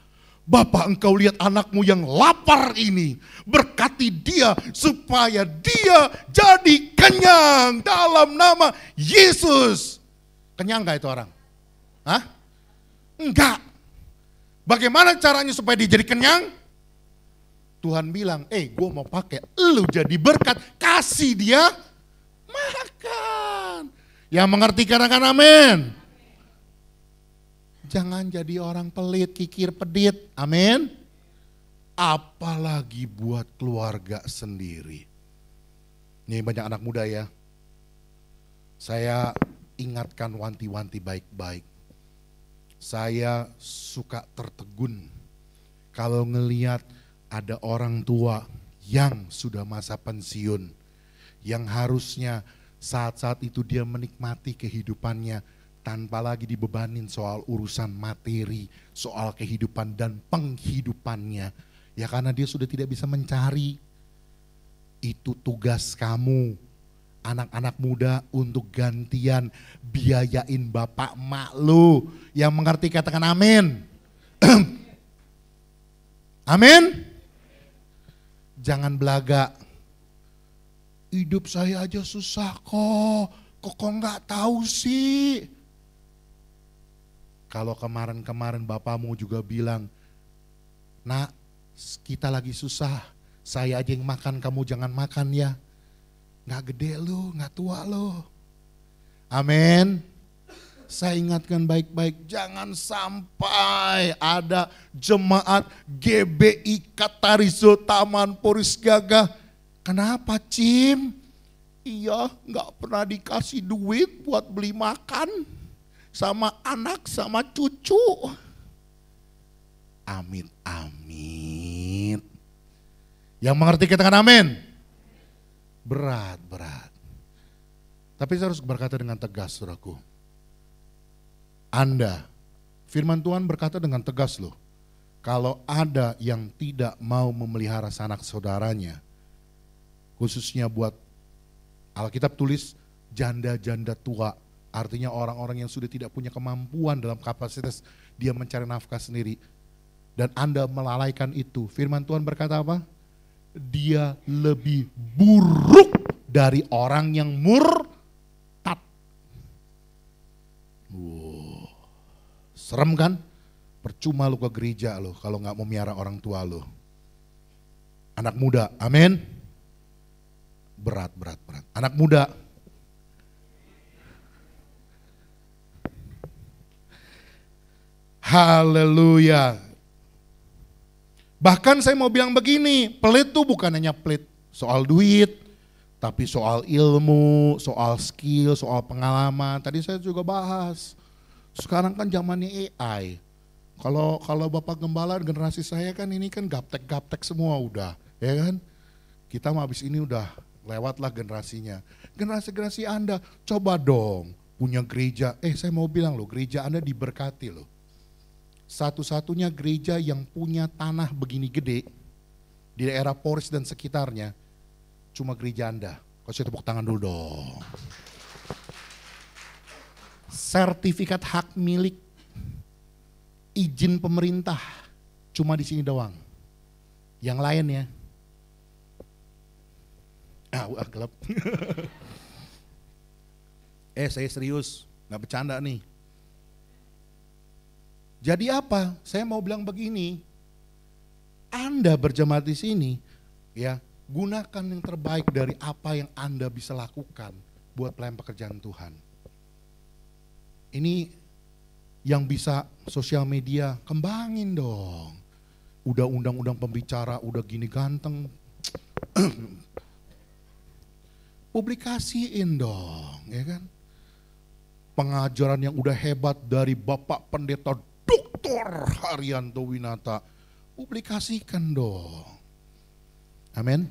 Bapak engkau lihat anakmu yang lapar ini, berkati dia supaya dia jadi kenyang dalam nama Yesus. Kenyang gak itu orang? Hah? Enggak. Bagaimana caranya supaya dia jadi kenyang? Tuhan bilang, gue mau pakai lu jadi berkat, kasih dia makan. Yang mengerti katakan amin. Jangan jadi orang pelit, kikir, pedit, amin. Apalagi buat keluarga sendiri. Ini banyak anak muda ya. Saya ingatkan wanti-wanti baik-baik. Saya suka tertegun kalau ngelihat ada orang tua yang sudah masa pensiun, yang harusnya saat-saat itu dia menikmati kehidupannya tanpa lagi dibebanin soal urusan materi, soal kehidupan dan penghidupannya. Ya karena dia sudah tidak bisa mencari. Itu tugas kamu, anak-anak muda, untuk gantian biayain bapak emak lu. Yang mengerti katakan amin. Amin. Jangan belaga. Hidup saya aja susah kok nggak tahu sih. Kalau kemarin-kemarin bapakmu juga bilang, nak kita lagi susah, saya aja yang makan kamu jangan makan ya. Nggak gede lu, nggak tua lu. Amin. Saya ingatkan baik-baik, jangan sampai ada jemaat GBI Katarizo Taman Poris Gagah. Kenapa Cim? Iya nggak pernah dikasih duit buat beli makan sama anak sama cucu. Amin, amin. Yang mengerti katakan amin. Berat. Tapi saya harus berkata dengan tegas saudaraku. Anda, firman Tuhan berkata dengan tegas loh. Kalau ada yang tidak mau memelihara sanak saudaranya, khususnya buat Alkitab tulis janda-janda tua, artinya orang-orang yang sudah tidak punya kemampuan dalam kapasitas dia mencari nafkah sendiri. Dan Anda melalaikan itu, firman Tuhan berkata apa? Dia lebih buruk dari orang yang murtad. Serem kan? Percuma lu ke gereja lo kalau gak mau miara orang tua lo. Anak muda, amin. Berat. Anak muda. Haleluya. Bahkan saya mau bilang begini, pelit tuh bukan hanya pelit soal duit, tapi soal ilmu, soal skill, soal pengalaman. Tadi saya juga bahas. Sekarang kan zamannya AI. Kalau Bapak Gembala generasi saya kan ini kan gaptek semua udah, ya kan? Kita habis ini udah lewatlah generasinya. Generasi Anda coba dong punya gereja. Saya mau bilang loh, gereja Anda diberkati loh. Satu-satunya gereja yang punya tanah begini gede di daerah Polres dan sekitarnya cuma gereja Anda. Kasih tepuk tangan dulu dong. Sertifikat hak milik, izin pemerintah cuma di sini doang. Yang lain ya. Gelap. Saya serius, nggak bercanda nih. Jadi apa? Saya mau bilang begini, Anda berjemaat di sini, ya gunakan yang terbaik dari apa yang Anda bisa lakukan buat pelayan pekerjaan Tuhan. Ini yang bisa sosial media kembangin dong. Udah undang-undang pembicara, udah gini ganteng, publikasiin dong, ya kan? Pengajaran yang udah hebat dari Bapak Pendeta Dr. Haryanto Winata, publikasikan dong. Amin.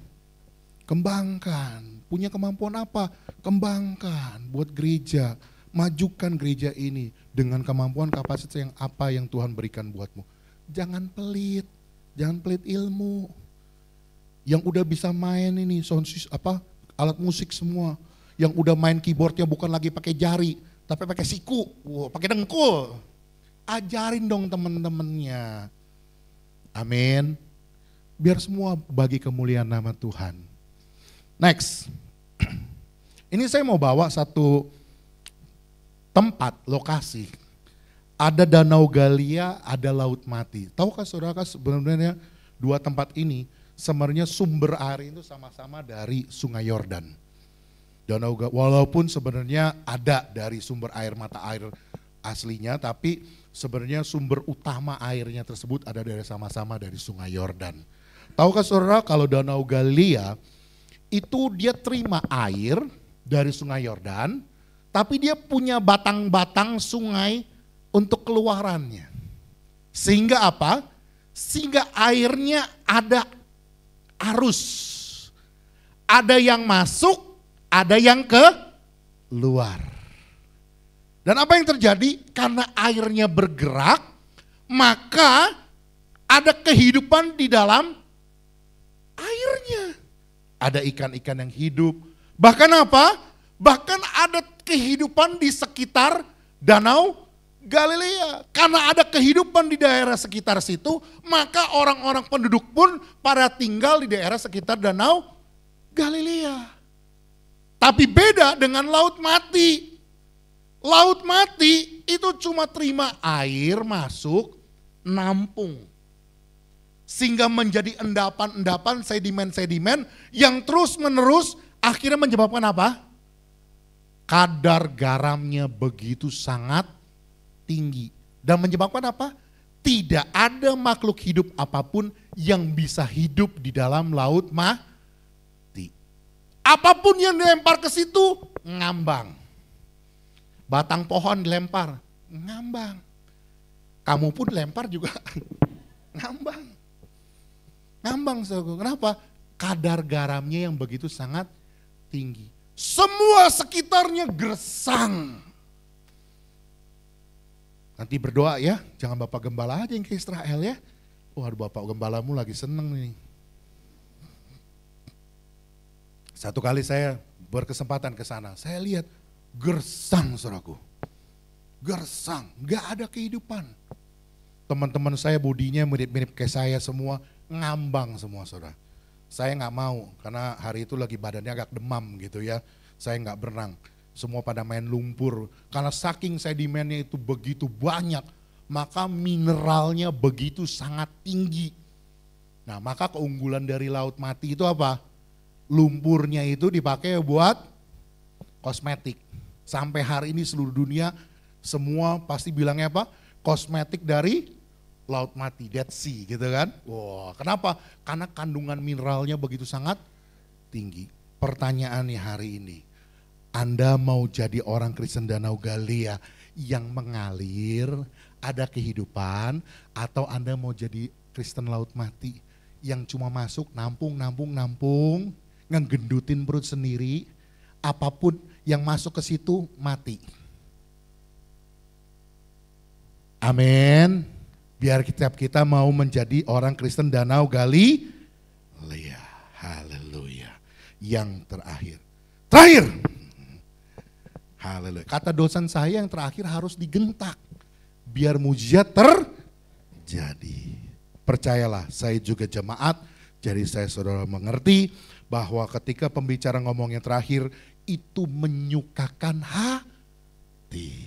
Kembangkan, punya kemampuan apa? Kembangkan buat gereja, majukan gereja ini dengan kemampuan kapasitas yang apa yang Tuhan berikan buatmu. Jangan pelit ilmu. Yang udah bisa main ini alat musik semua, yang udah main keyboardnya bukan lagi pakai jari, tapi pakai siku, pakai dengkul. Ajarin dong teman-temannya. Amin. Biar semua bagi kemuliaan nama Tuhan. Next. Ini saya mau bawa satu tempat, lokasi. Ada Danau Galia, ada Laut Mati. Tahukah saudara sebenarnya dua tempat ini sebenarnya sumber air itu sama-sama dari Sungai Yordan. Walaupun sebenarnya ada dari sumber air mata air aslinya, tapi sebenarnya sumber utama airnya tersebut ada dari sama-sama dari Sungai Yordan. Tahukah saudara kalau Danau Galia itu dia terima air dari Sungai Yordan, tapi dia punya batang-batang sungai untuk keluarannya. Sehingga apa? Sehingga airnya ada arus. Ada yang masuk, ada yang keluar. Dan apa yang terjadi? Karena airnya bergerak, maka ada kehidupan di dalam airnya. Ada ikan-ikan yang hidup. Bahkan apa? Bahkan ada kehidupan di sekitar Danau Galilea. Karena ada kehidupan di daerah sekitar situ, maka orang-orang penduduk pun pada tinggal di daerah sekitar Danau Galilea. Tapi beda dengan Laut Mati. Laut Mati itu cuma terima air masuk, nampung. Sehingga menjadi endapan-endapan, sedimen-sedimen yang terus menerus akhirnya menyebabkan apa? Kadar garamnya begitu sangat tinggi. Dan menyebabkan apa? Tidak ada makhluk hidup apapun yang bisa hidup di dalam Laut Mati. Apapun yang dilempar ke situ, ngambang. Batang pohon dilempar, ngambang. Kamu pun lempar juga ngambang. Ngambang, saudara. Kenapa? Kadar garamnya yang begitu sangat tinggi. Semua sekitarnya gersang. Nanti berdoa ya, jangan Bapak Gembala aja yang ke Israel ya. Waduh, Bapak Gembalamu lagi seneng nih. Satu kali saya berkesempatan ke sana, saya lihat gersang saudaraku. Gersang, gak ada kehidupan. Teman-teman saya bodinya mirip-mirip kayak saya semua, ngambang semua saudara. Saya gak mau, karena hari itu lagi badannya agak demam gitu ya. Saya gak berenang, semua pada main lumpur. Karena saking sedimennya itu begitu banyak, maka mineralnya begitu sangat tinggi. Nah maka keunggulan dari Laut Mati itu apa? Lumpurnya itu dipakai buat kosmetik. Sampai hari ini seluruh dunia semua pasti bilangnya apa? Kosmetik dari laut mati, Dead Sea gitu kan. Wah, kenapa? Karena kandungan mineralnya begitu sangat tinggi. Pertanyaannya hari ini, Anda mau jadi orang Kristen Danau Galilea yang mengalir, ada kehidupan, atau Anda mau jadi Kristen laut mati yang cuma masuk nampung, ngegendutin perut sendiri, apapun yang masuk ke situ mati. Amin. Biar kita mau menjadi orang Kristen Danau Galilea. Haleluya. Yang terakhir. Haleluya. Kata dosen saya yang terakhir harus digentak. Biar mujizat terjadi. Percayalah, saya juga jemaat, jadi saya saudara mengerti bahwa ketika pembicara ngomong yang terakhir, itu menyukakan hati.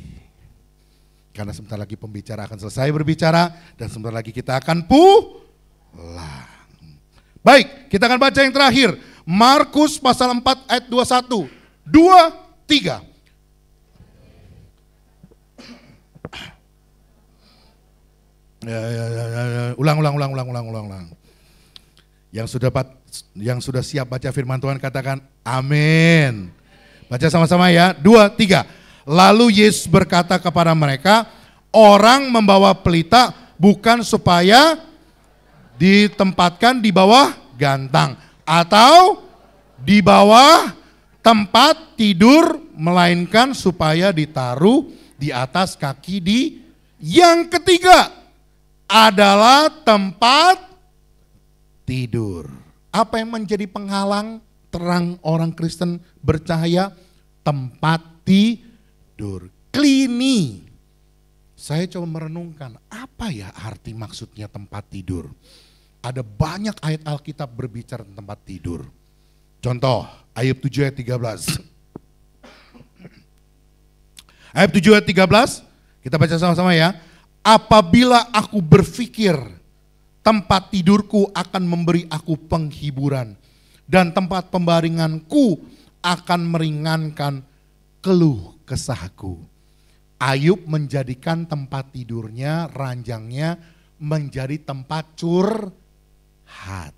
Karena sebentar lagi pembicara akan selesai berbicara, dan sebentar lagi kita akan pulang. Baik, kita akan baca yang terakhir. Markus pasal 4 ayat 21, 2, 3. Ulang. Yang sudah siap baca firman Tuhan katakan amin. Baca sama-sama ya, 2, 3. Lalu Yesus berkata kepada mereka, orang membawa pelita bukan supaya ditempatkan di bawah gantang atau di bawah tempat tidur, melainkan supaya ditaruh di atas kaki yang ketiga adalah tempat tidur. Apa yang menjadi penghalang terang orang Kristen bercahaya? Tempat tidur. Klini. Saya coba merenungkan, apa ya arti maksudnya tempat tidur? Ada banyak ayat Alkitab berbicara tentang tempat tidur. Contoh, Ayub 7 ayat 13. Ayub 7 ayat 13, kita baca sama-sama ya. Apabila aku berpikir tempat tidurku akan memberi aku penghiburan dan tempat pembaringanku akan meringankan keluh kesahku. Ayub menjadikan tempat tidurnya, ranjangnya menjadi tempat curhat.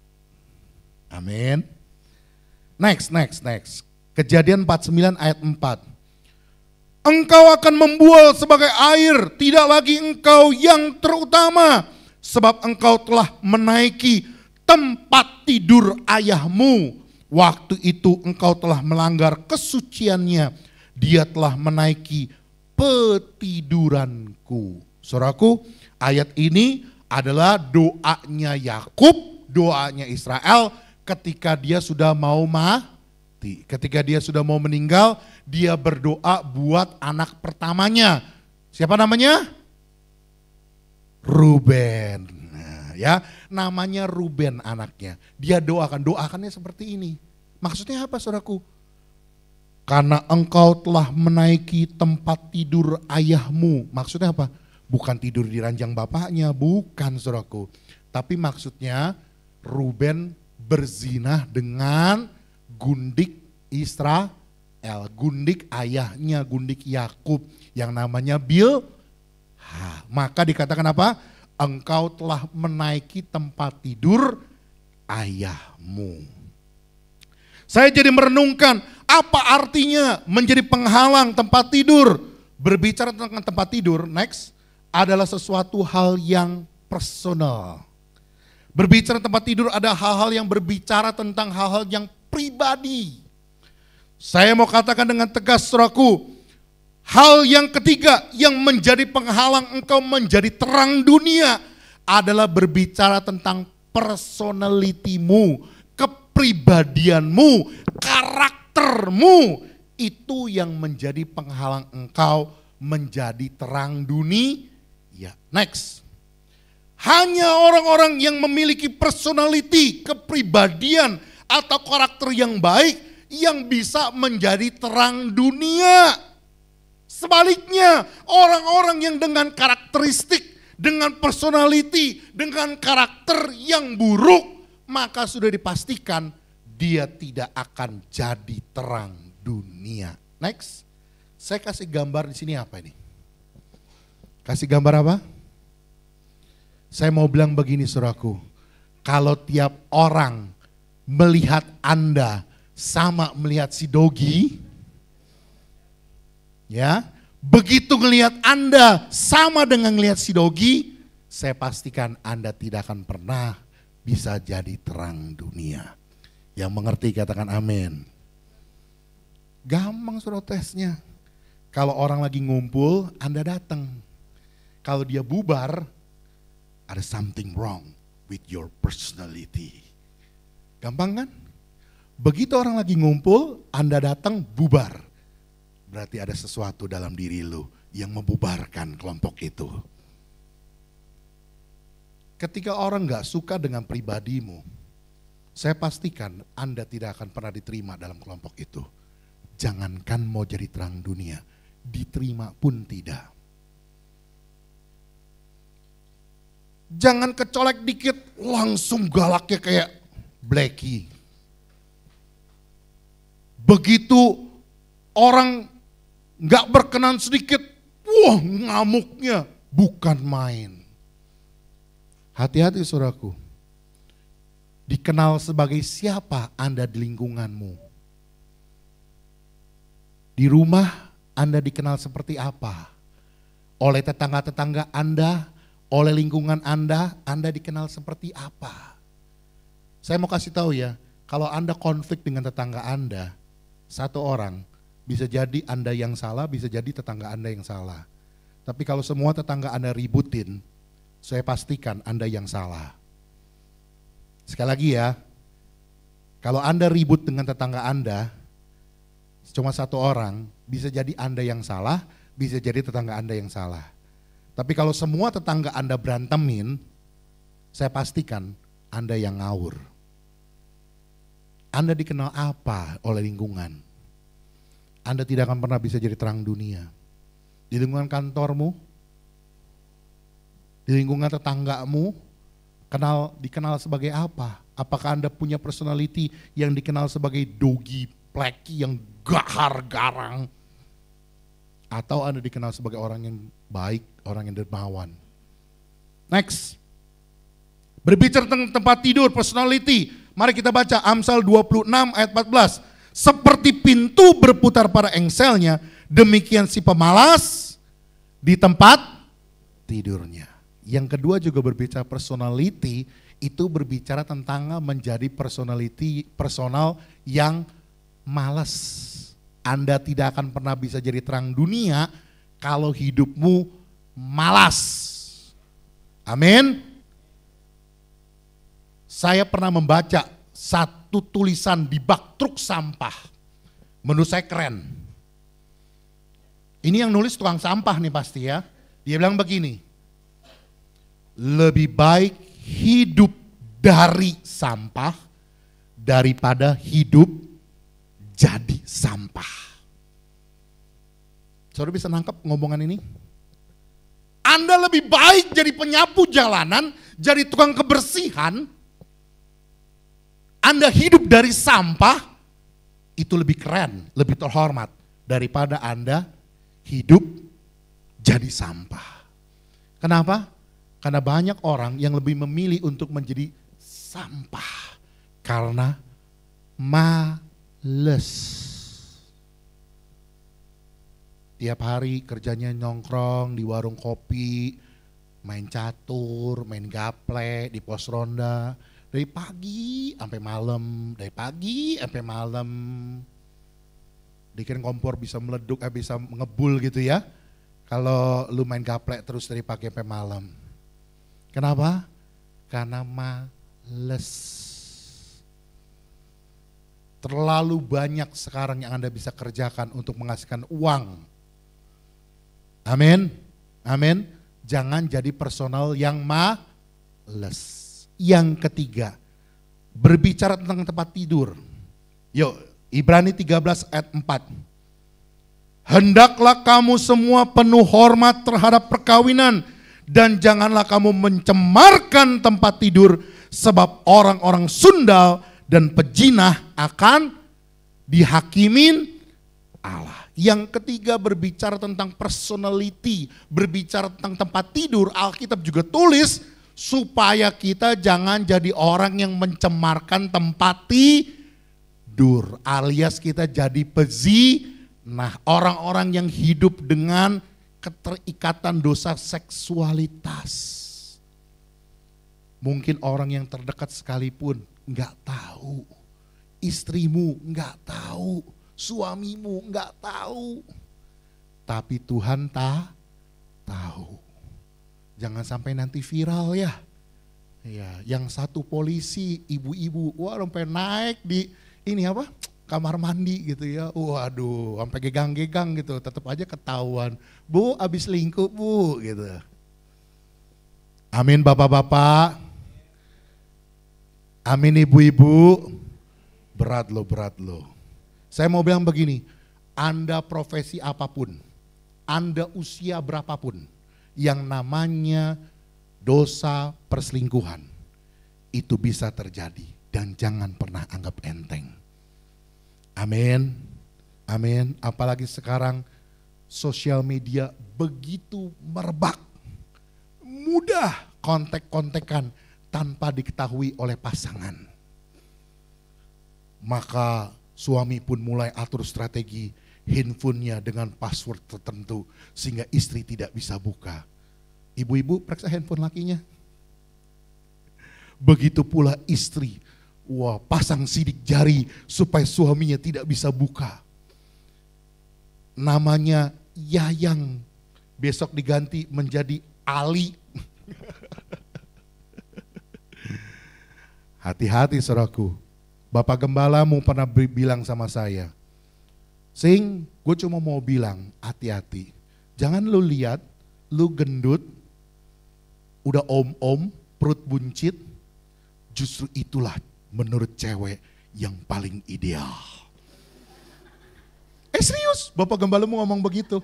Amin. Next. Kejadian 49 ayat 4. Engkau akan membual sebagai air, tidak lagi engkau yang terutama, sebab engkau telah menaiki tempat tidur ayahmu. Waktu itu engkau telah melanggar kesuciannya, dia telah menaiki petiduranku. Saudaraku, ayat ini adalah doanya Yakub, doanya Israel ketika dia sudah mau mati. Ketika dia sudah mau meninggal, dia berdoa buat anak pertamanya. Siapa namanya? Ruben. Nah, ya, namanya Ruben anaknya. Dia doakannya seperti ini. Maksudnya apa, saudaraku? Karena engkau telah menaiki tempat tidur ayahmu. Maksudnya apa? Bukan tidur di ranjang bapaknya, bukan, saudaraku. Tapi maksudnya Ruben berzinah dengan gundik Israel, gundik ayahnya, gundik Yakub yang namanya Bilha. Maka dikatakan apa? Engkau telah menaiki tempat tidur ayahmu. Saya jadi merenungkan apa artinya menjadi penghalang tempat tidur. Berbicara tentang tempat tidur, next, adalah sesuatu hal yang personal. Berbicara tempat tidur ada hal-hal yang berbicara tentang hal-hal yang pribadi. Saya mau katakan dengan tegas, saudaraku, hal yang ketiga yang menjadi penghalang engkau menjadi terang dunia adalah berbicara tentang personalitimu, kepribadianmu, karaktermu. Itu yang menjadi penghalang engkau menjadi terang dunia. Ya, next. Hanya orang-orang yang memiliki personality, kepribadian atau karakter yang baik yang bisa menjadi terang dunia. Sebaliknya, orang-orang yang dengan karakteristik, dengan personality, dengan karakter yang buruk, maka sudah dipastikan dia tidak akan jadi terang dunia. Next. Saya kasih gambar di sini apa ini? Kasih gambar apa? Saya mau bilang begini saudaraku, kalau tiap orang melihat Anda sama melihat si Dogi, ya, begitu ngelihat Anda sama dengan ngelihat si Dogi, saya pastikan Anda tidak akan pernah bisa jadi terang dunia. Yang mengerti katakan amin. Gampang suruh tesnya. Kalau orang lagi ngumpul, Anda datang. Kalau dia bubar, ada something wrong with your personality. Gampang kan? Begitu orang lagi ngumpul, Anda datang, bubar. Berarti ada sesuatu dalam diri lu yang membubarkan kelompok itu. Ketika orang gak suka dengan pribadimu, saya pastikan Anda tidak akan pernah diterima dalam kelompok itu. Jangankan mau jadi terang dunia, diterima pun tidak. Jangan kecolek dikit, langsung galaknya kayak Blacky. Begitu orang gak berkenan sedikit, wah ngamuknya bukan main. Hati-hati saudaraku, dikenal sebagai siapa Anda di lingkunganmu. Di rumah Anda dikenal seperti apa? Oleh tetangga-tetangga Anda, oleh lingkungan Anda dikenal seperti apa? Saya mau kasih tahu ya, kalau Anda konflik dengan tetangga Anda, satu orang, bisa jadi Anda yang salah, bisa jadi tetangga Anda yang salah. Tapi kalau semua tetangga Anda ributin, saya pastikan Anda yang salah. Sekali lagi ya, kalau Anda ribut dengan tetangga Anda, cuma satu orang, bisa jadi Anda yang salah, bisa jadi tetangga Anda yang salah. Tapi kalau semua tetangga Anda berantemin, saya pastikan Anda yang ngawur. Anda dikenal apa oleh lingkungan? Anda tidak akan pernah bisa jadi terang dunia. Di lingkungan kantormu, di lingkungan tetanggamu, dikenal sebagai apa? Apakah Anda punya personality yang dikenal sebagai Dogi, Blacky yang gahar garang? Atau Anda dikenal sebagai orang yang baik, orang yang dermawan? Next. Berbicara tentang tempat tidur, personality. Mari kita baca Amsal 26 ayat 14. Seperti pintu berputar pada engselnya, demikian si pemalas di tempat tidurnya. Yang kedua juga berbicara personality, itu berbicara tentang menjadi personal yang malas. Anda tidak akan pernah bisa jadi terang dunia kalau hidupmu malas. Amin. Saya pernah membaca satu tulisan di bak truk sampah. Menurut saya keren. Ini yang nulis tukang sampah nih pasti ya. Dia bilang begini, lebih baik hidup dari sampah daripada hidup jadi sampah. Saudara bisa nangkep ngomongan ini? Anda lebih baik jadi penyapu jalanan, jadi tukang kebersihan. Anda hidup dari sampah, itu lebih keren, lebih terhormat daripada Anda hidup jadi sampah. Kenapa? Karena banyak orang yang lebih memilih untuk menjadi sampah karena males. Tiap hari kerjanya nongkrong di warung kopi, main catur, main gaple di pos ronda. Dari pagi sampai malam, dari pagi sampai malam. Dikira kompor bisa meleduk, bisa ngebul gitu ya. Kalau lu main gaplek terus dari pagi sampai malam. Kenapa? Karena males. Terlalu banyak sekarang yang Anda bisa kerjakan untuk menghasilkan uang. Amin. Amin. Jangan jadi personal yang males. Yang ketiga, berbicara tentang tempat tidur. Yuk, Ibrani 13 ayat 4. Hendaklah kamu semua penuh hormat terhadap perkawinan dan janganlah kamu mencemarkan tempat tidur sebab orang-orang sundal dan pejinah akan dihakimin Allah. Yang ketiga berbicara tentang personality, berbicara tentang tempat tidur. Alkitab juga tulis supaya kita jangan jadi orang yang mencemarkan tempat tidur, alias kita jadi pezina, orang-orang yang hidup dengan keterikatan dosa seksualitas. Mungkin orang yang terdekat sekalipun nggak tahu, istrimu nggak tahu, suamimu nggak tahu, tapi Tuhan tahu. Jangan sampai nanti viral ya. Ya, yang satu polisi, ibu-ibu, wah sampai naik di ini apa? Kamar mandi gitu ya. Waduh, sampai gegang-gegang gitu, tetap aja ketahuan. Bu, abis selingkuh bu gitu. Amin bapak-bapak. Amin ibu-ibu. Berat loh. Saya mau bilang begini, Anda profesi apapun, Anda usia berapapun, yang namanya dosa perselingkuhan itu bisa terjadi dan jangan pernah anggap enteng. Amin. Amin. Apalagi sekarang sosial media begitu merebak. Mudah kontek-kontekan tanpa diketahui oleh pasangan. Maka suami pun mulai atur strategi handphonenya dengan password tertentu sehingga istri tidak bisa buka. Ibu-ibu periksa handphone lakinya. Begitu pula istri, wah pasang sidik jari supaya suaminya tidak bisa buka. Namanya Yayang, besok diganti menjadi Ali. Hati-hati saudaraku, Bapak Gembalamu pernah bilang sama saya, Sing, gue cuma mau bilang hati-hati. Jangan lu lihat, lu gendut, udah om-om, perut buncit, justru itulah menurut cewek yang paling ideal. Serius, Bapak Gembalamu ngomong begitu.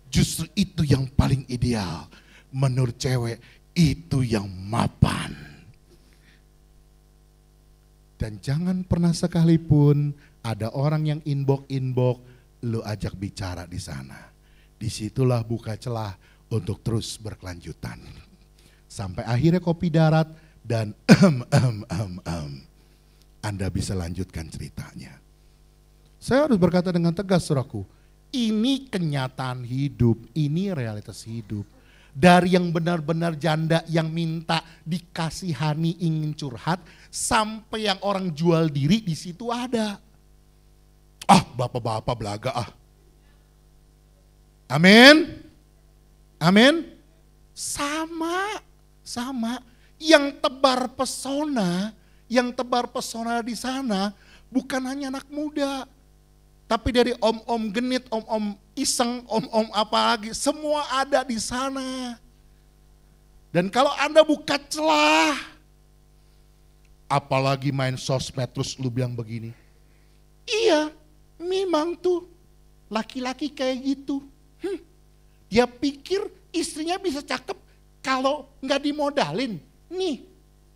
Justru itu yang paling ideal. Menurut cewek, itu yang mapan. Dan jangan pernah sekalipun ada orang yang inbox, lu ajak bicara di sana. Disitulah buka celah untuk terus berkelanjutan. Sampai akhirnya kopi darat dan Anda bisa lanjutkan ceritanya. Saya harus berkata dengan tegas saudaraku, ini kenyataan hidup, ini realitas hidup. Dari yang benar-benar janda yang minta dikasihani ingin curhat, sampai yang orang jual diri di situ ada. Ah, bapak-bapak belaga ah. Amin. Amin. Sama. Yang tebar pesona di sana bukan hanya anak muda. Tapi dari om-om genit, om-om iseng, om-om apa lagi, semua ada di sana. Dan kalau Anda buka celah, apalagi main sosmed terus lu bilang begini, iya memang tuh laki-laki kayak gitu. Dia pikir istrinya bisa cakep kalau nggak dimodalin. Nih,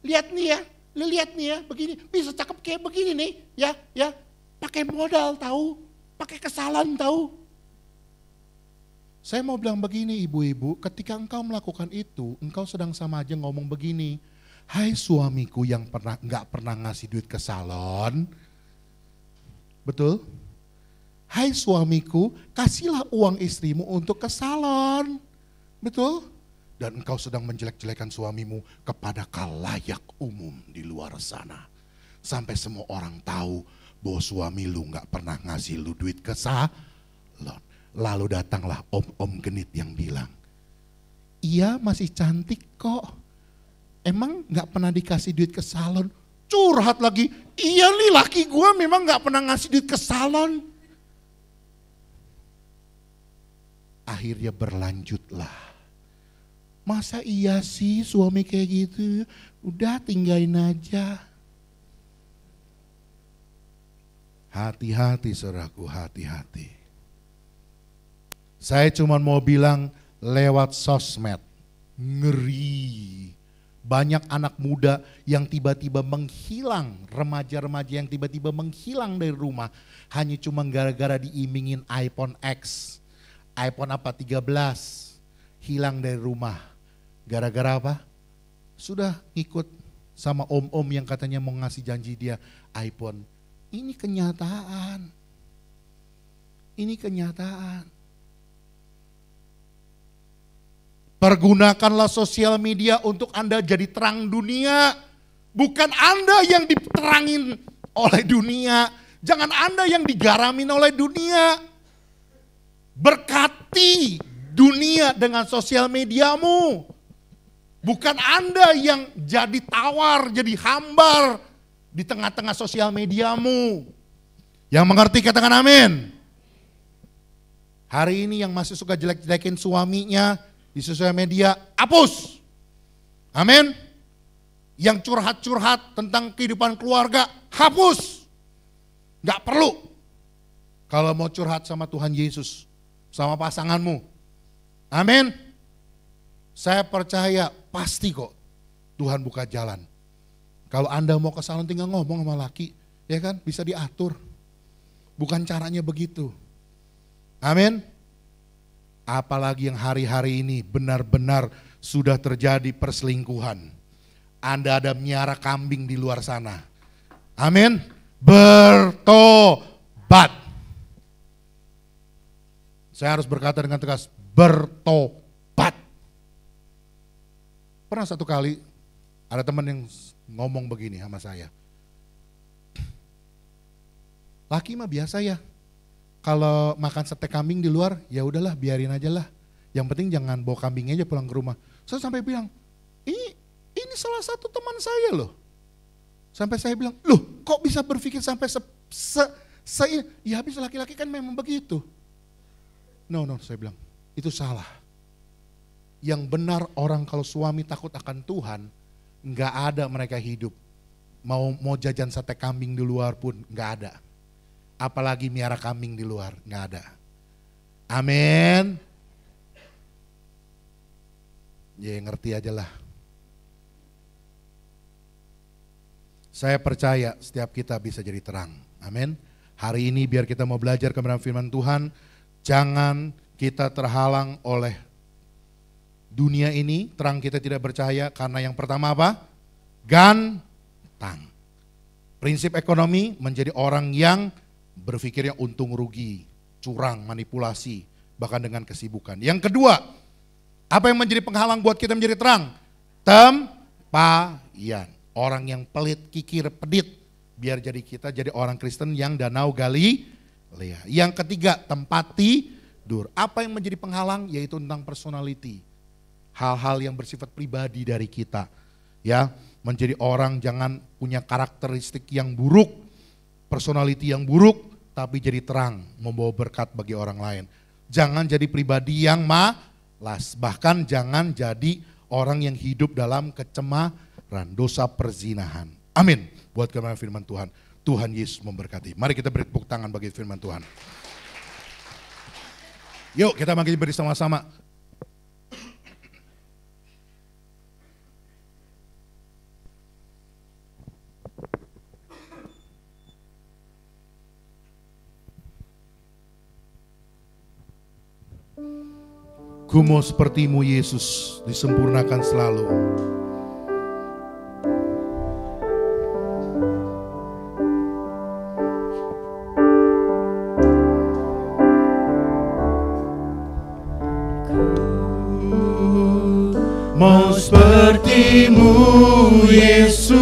lihat nih ya, begini, bisa cakep kayak begini nih, ya. Pakai modal tahu, pakai kesalahan tahu. Saya mau bilang begini ibu-ibu, ketika engkau melakukan itu, engkau sedang sama aja ngomong begini, hai suamiku yang nggak pernah ngasih duit ke salon, betul? Hai suamiku, kasihlah uang istrimu untuk ke salon, betul? Dan engkau sedang menjelek-jelekan suamimu kepada khalayak umum di luar sana, sampai semua orang tahu bahwa suami lu gak pernah ngasih lu duit ke salon. Lalu datanglah om-om genit yang bilang, iya masih cantik kok, emang gak pernah dikasih duit ke salon. Curhat lagi, iya nih laki gue memang gak pernah ngasih duit ke salon. Akhirnya berlanjutlah. Masa iya sih suami kayak gitu, udah tinggalin aja. Hati-hati saudaraku, hati-hati. Saya cuma mau bilang lewat sosmed, ngeri. Banyak anak muda yang tiba-tiba menghilang, remaja-remaja yang tiba-tiba menghilang dari rumah. Hanya cuma gara-gara diimingin iPhone X, iPhone apa 13, hilang dari rumah. Gara-gara apa? sudah ngikut sama om-om yang katanya mau ngasih janji dia iPhone. Ini kenyataan. Ini kenyataan. Pergunakanlah sosial media untuk Anda jadi terang dunia. Bukan Anda yang diterangin oleh dunia. Jangan Anda yang digaramin oleh dunia. Berkati dunia dengan sosial mediamu. Bukan Anda yang jadi tawar, jadi hambar di tengah-tengah sosial mediamu. Yang mengerti katakan amin. Hari ini yang masih suka jelek-jelekin suaminya di sosial media, hapus. Amin. Yang curhat-curhat tentang kehidupan keluarga, hapus. Gak perlu. Kalau mau curhat sama Tuhan Yesus, sama pasanganmu. Amin. Saya percaya pasti kok Tuhan buka jalan. Kalau Anda mau ke salon tinggal ngomong sama laki, ya kan bisa diatur. Bukan caranya begitu. Amin. Apalagi yang hari-hari ini benar-benar sudah terjadi perselingkuhan. Anda ada miara kambing di luar sana. Amin. Bertobat. Saya harus berkata dengan tegas, bertobat. Pernah satu kali ada teman yang ngomong begini sama saya. Laki mah biasa ya. Kalau makan sate kambing di luar, ya udahlah biarin aja lah. Yang penting jangan bawa kambingnya aja pulang ke rumah. Saya sampai bilang, ini salah satu teman saya loh. Sampai saya bilang, loh kok bisa berpikir sampai ya habis laki-laki kan memang begitu. No, saya bilang, itu salah. Yang benar orang kalau suami takut akan Tuhan, nggak ada mereka hidup. Mau jajan sate kambing di luar pun nggak ada. Apalagi miara kambing di luar, nggak ada. Amin. Ya ngerti aja lah. Saya percaya setiap kita bisa jadi terang. Amin. Hari ini biar kita mau belajar kebenaran firman Tuhan, jangan kita terhalang oleh dunia ini. Terang kita tidak bercahaya karena yang pertama apa? Gantang. Prinsip ekonomi menjadi orang yang berpikirnya untung rugi, curang, manipulasi, bahkan dengan kesibukan. Yang kedua, apa yang menjadi penghalang buat kita menjadi terang? Tempayan. Orang yang pelit, kikir, pedit. Biar jadi kita jadi orang Kristen yang Danau Galilea. Yang ketiga, tempat tidur. Apa yang menjadi penghalang? Yaitu tentang personality. Hal-hal yang bersifat pribadi dari kita. Ya, menjadi orang jangan punya karakteristik yang buruk, personality yang buruk, tapi jadi terang, membawa berkat bagi orang lain. Jangan jadi pribadi yang malas, bahkan jangan jadi orang yang hidup dalam kecemaran, dosa perzinahan. Amin. Buat kebenaran firman Tuhan. Tuhan Yesus memberkati. Mari kita beri tepuk tangan bagi firman Tuhan. Yuk kita makin bersama-sama. Ku mau sepertimu Yesus, disempurnakan selalu. Mau sepertimu Yesus,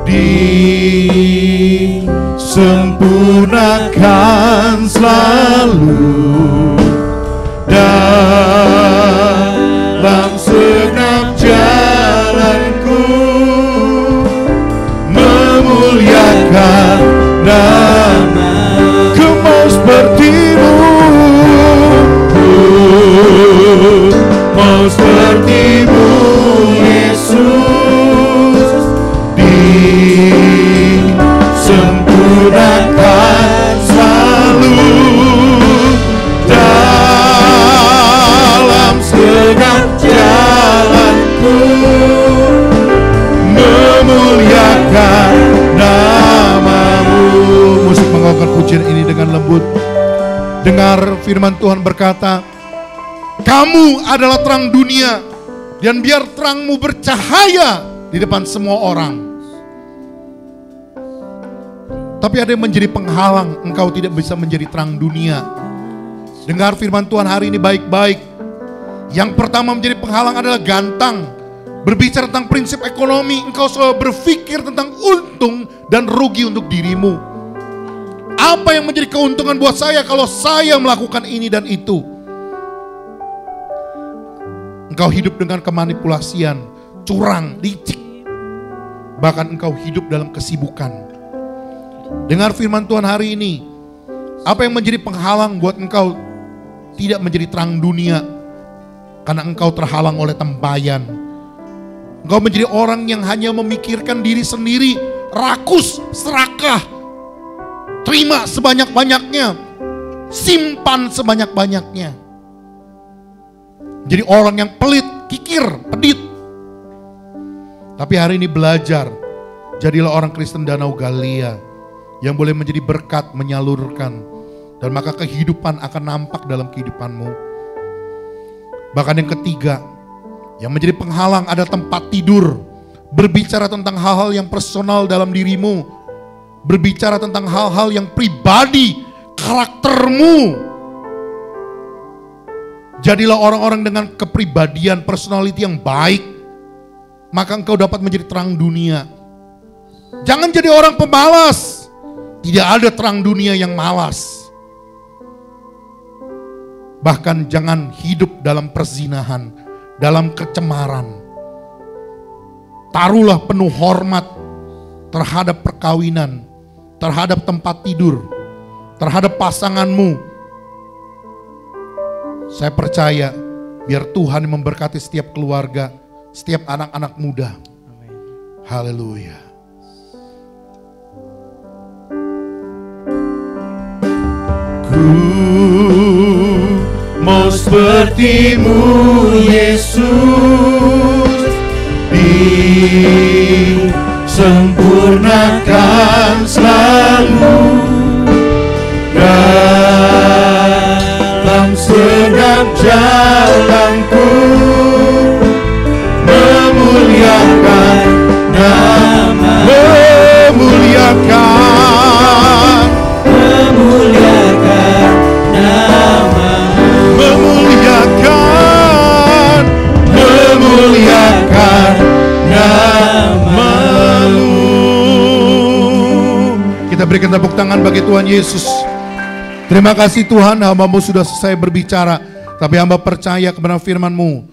disempurnakan selalu. Dalam segenap jalanku memuliakan nama. Ku mau sepertimu, ku mau sepertimu Yesus, disempurnakan selalu. Segala jalanku memuliakan namamu. Musik mengaungkan pujian ini dengan lembut. Dengar firman Tuhan berkata, kamu adalah terang dunia. Dan biar terangmu bercahaya di depan semua orang. Tapi ada yang menjadi penghalang, engkau tidak bisa menjadi terang dunia. Dengar firman Tuhan hari ini baik-baik. Yang pertama menjadi penghalang adalah gantang. Berbicara tentang prinsip ekonomi, engkau selalu berpikir tentang untung dan rugi untuk dirimu. Apa yang menjadi keuntungan buat saya kalau saya melakukan ini dan itu? Engkau hidup dengan kemanipulasian, curang, licik. Bahkan engkau hidup dalam kesibukan. Dengar firman Tuhan hari ini. Apa yang menjadi penghalang buat engkau tidak menjadi terang dunia? Karena engkau terhalang oleh tembayan. Engkau menjadi orang yang hanya memikirkan diri sendiri, rakus, serakah. Terima sebanyak-banyaknya, simpan sebanyak-banyaknya. Jadi orang yang pelit, kikir, pedit. Tapi hari ini belajar, jadilah orang Kristen Danau Galilea yang boleh menjadi berkat, menyalurkan. Dan maka kehidupan akan nampak dalam kehidupanmu. Bahkan yang ketiga, yang menjadi penghalang ada tempat tidur. Berbicara tentang hal-hal yang personal dalam dirimu. Berbicara tentang hal-hal yang pribadi, karaktermu. Jadilah orang-orang dengan kepribadian, personality yang baik. Maka engkau dapat menjadi terang dunia. Jangan jadi orang pemalas. Tidak ada terang dunia yang malas. Bahkan jangan hidup dalam perzinahan, dalam kecemaran. Taruhlah penuh hormat terhadap perkawinan, terhadap tempat tidur, terhadap pasanganmu. Saya percaya biar Tuhan memberkati setiap keluarga, setiap anak-anak muda. Haleluya. Ku mau seperti-Mu Yesus, disempurnakan selalu dalam segenap jalanku, memuliakan nama, memuliakan nama, memuliakan nama-Mu. Kita berikan tepuk tangan bagi Tuhan Yesus. Terima kasih Tuhan, hamba-Mu sudah selesai berbicara. Tapi hamba percaya kebenaran firman-Mu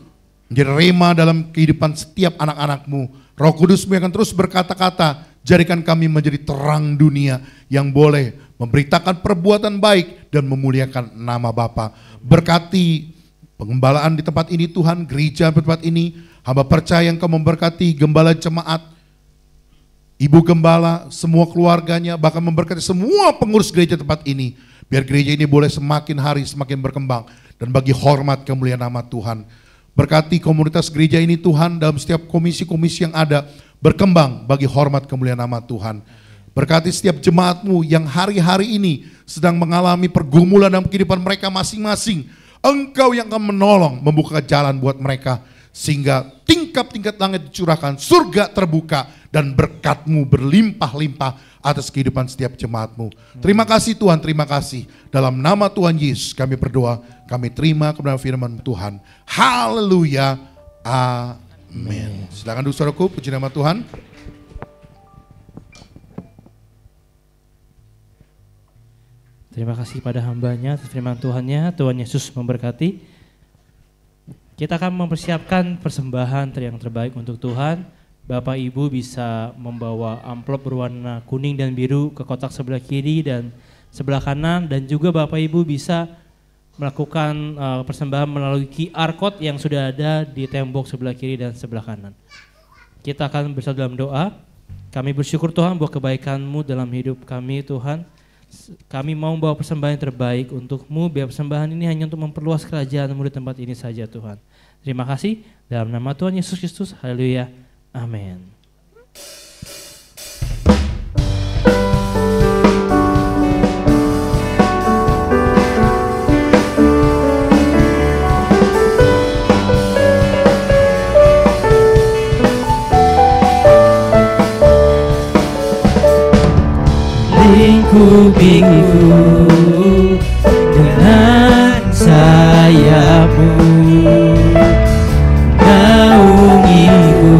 menjadi rema dalam kehidupan setiap anak-anak-Mu. Roh Kudus-Mu akan terus berkata-kata, jadikan kami menjadi terang dunia yang boleh memberitakan perbuatan baik dan memuliakan nama Bapa. Berkati pengembalaan di tempat ini Tuhan, gereja di tempat ini. Hamba percaya Engkau memberkati gembala jemaat, ibu gembala, semua keluarganya, bahkan memberkati semua pengurus gereja tempat ini. Biar gereja ini boleh semakin hari semakin berkembang dan bagi hormat kemuliaan nama Tuhan. Berkati komunitas gereja ini Tuhan dalam setiap komisi-komisi yang ada berkembang bagi hormat kemuliaan nama Tuhan. Berkati setiap jemaat-Mu yang hari-hari ini sedang mengalami pergumulan dalam kehidupan mereka masing-masing. Engkau yang akan menolong, membuka jalan buat mereka. Sehingga tingkap-tingkat langit dicurahkan, surga terbuka, dan berkat-Mu berlimpah-limpah atas kehidupan setiap jemaat-Mu. Terima kasih Tuhan, terima kasih. Dalam nama Tuhan Yesus kami berdoa, kami terima kebenaran firman Tuhan. Haleluya, amin. Silakan dulu saudaraku, puji nama Tuhan. Terima kasih pada hambanya atas firman Tuhannya. Tuhan Yesus memberkati. Kita akan mempersiapkan persembahan yang terbaik untuk Tuhan. Bapak Ibu bisa membawa amplop berwarna kuning dan biru ke kotak sebelah kiri dan sebelah kanan. Dan juga Bapak Ibu bisa melakukan persembahan melalui QR Code yang sudah ada di tembok sebelah kiri dan sebelah kanan. Kita akan bersatu dalam doa. Kami bersyukur Tuhan buat kebaikan-Mu dalam hidup kami Tuhan. Kami mau membawa persembahan yang terbaik untuk-Mu, biar persembahan ini hanya untuk memperluas kerajaan-Mu di tempat ini saja Tuhan. Terima kasih, dalam nama Tuhan Yesus Kristus, haleluya, amin. lingkupiku dengan sayapmu, naungiku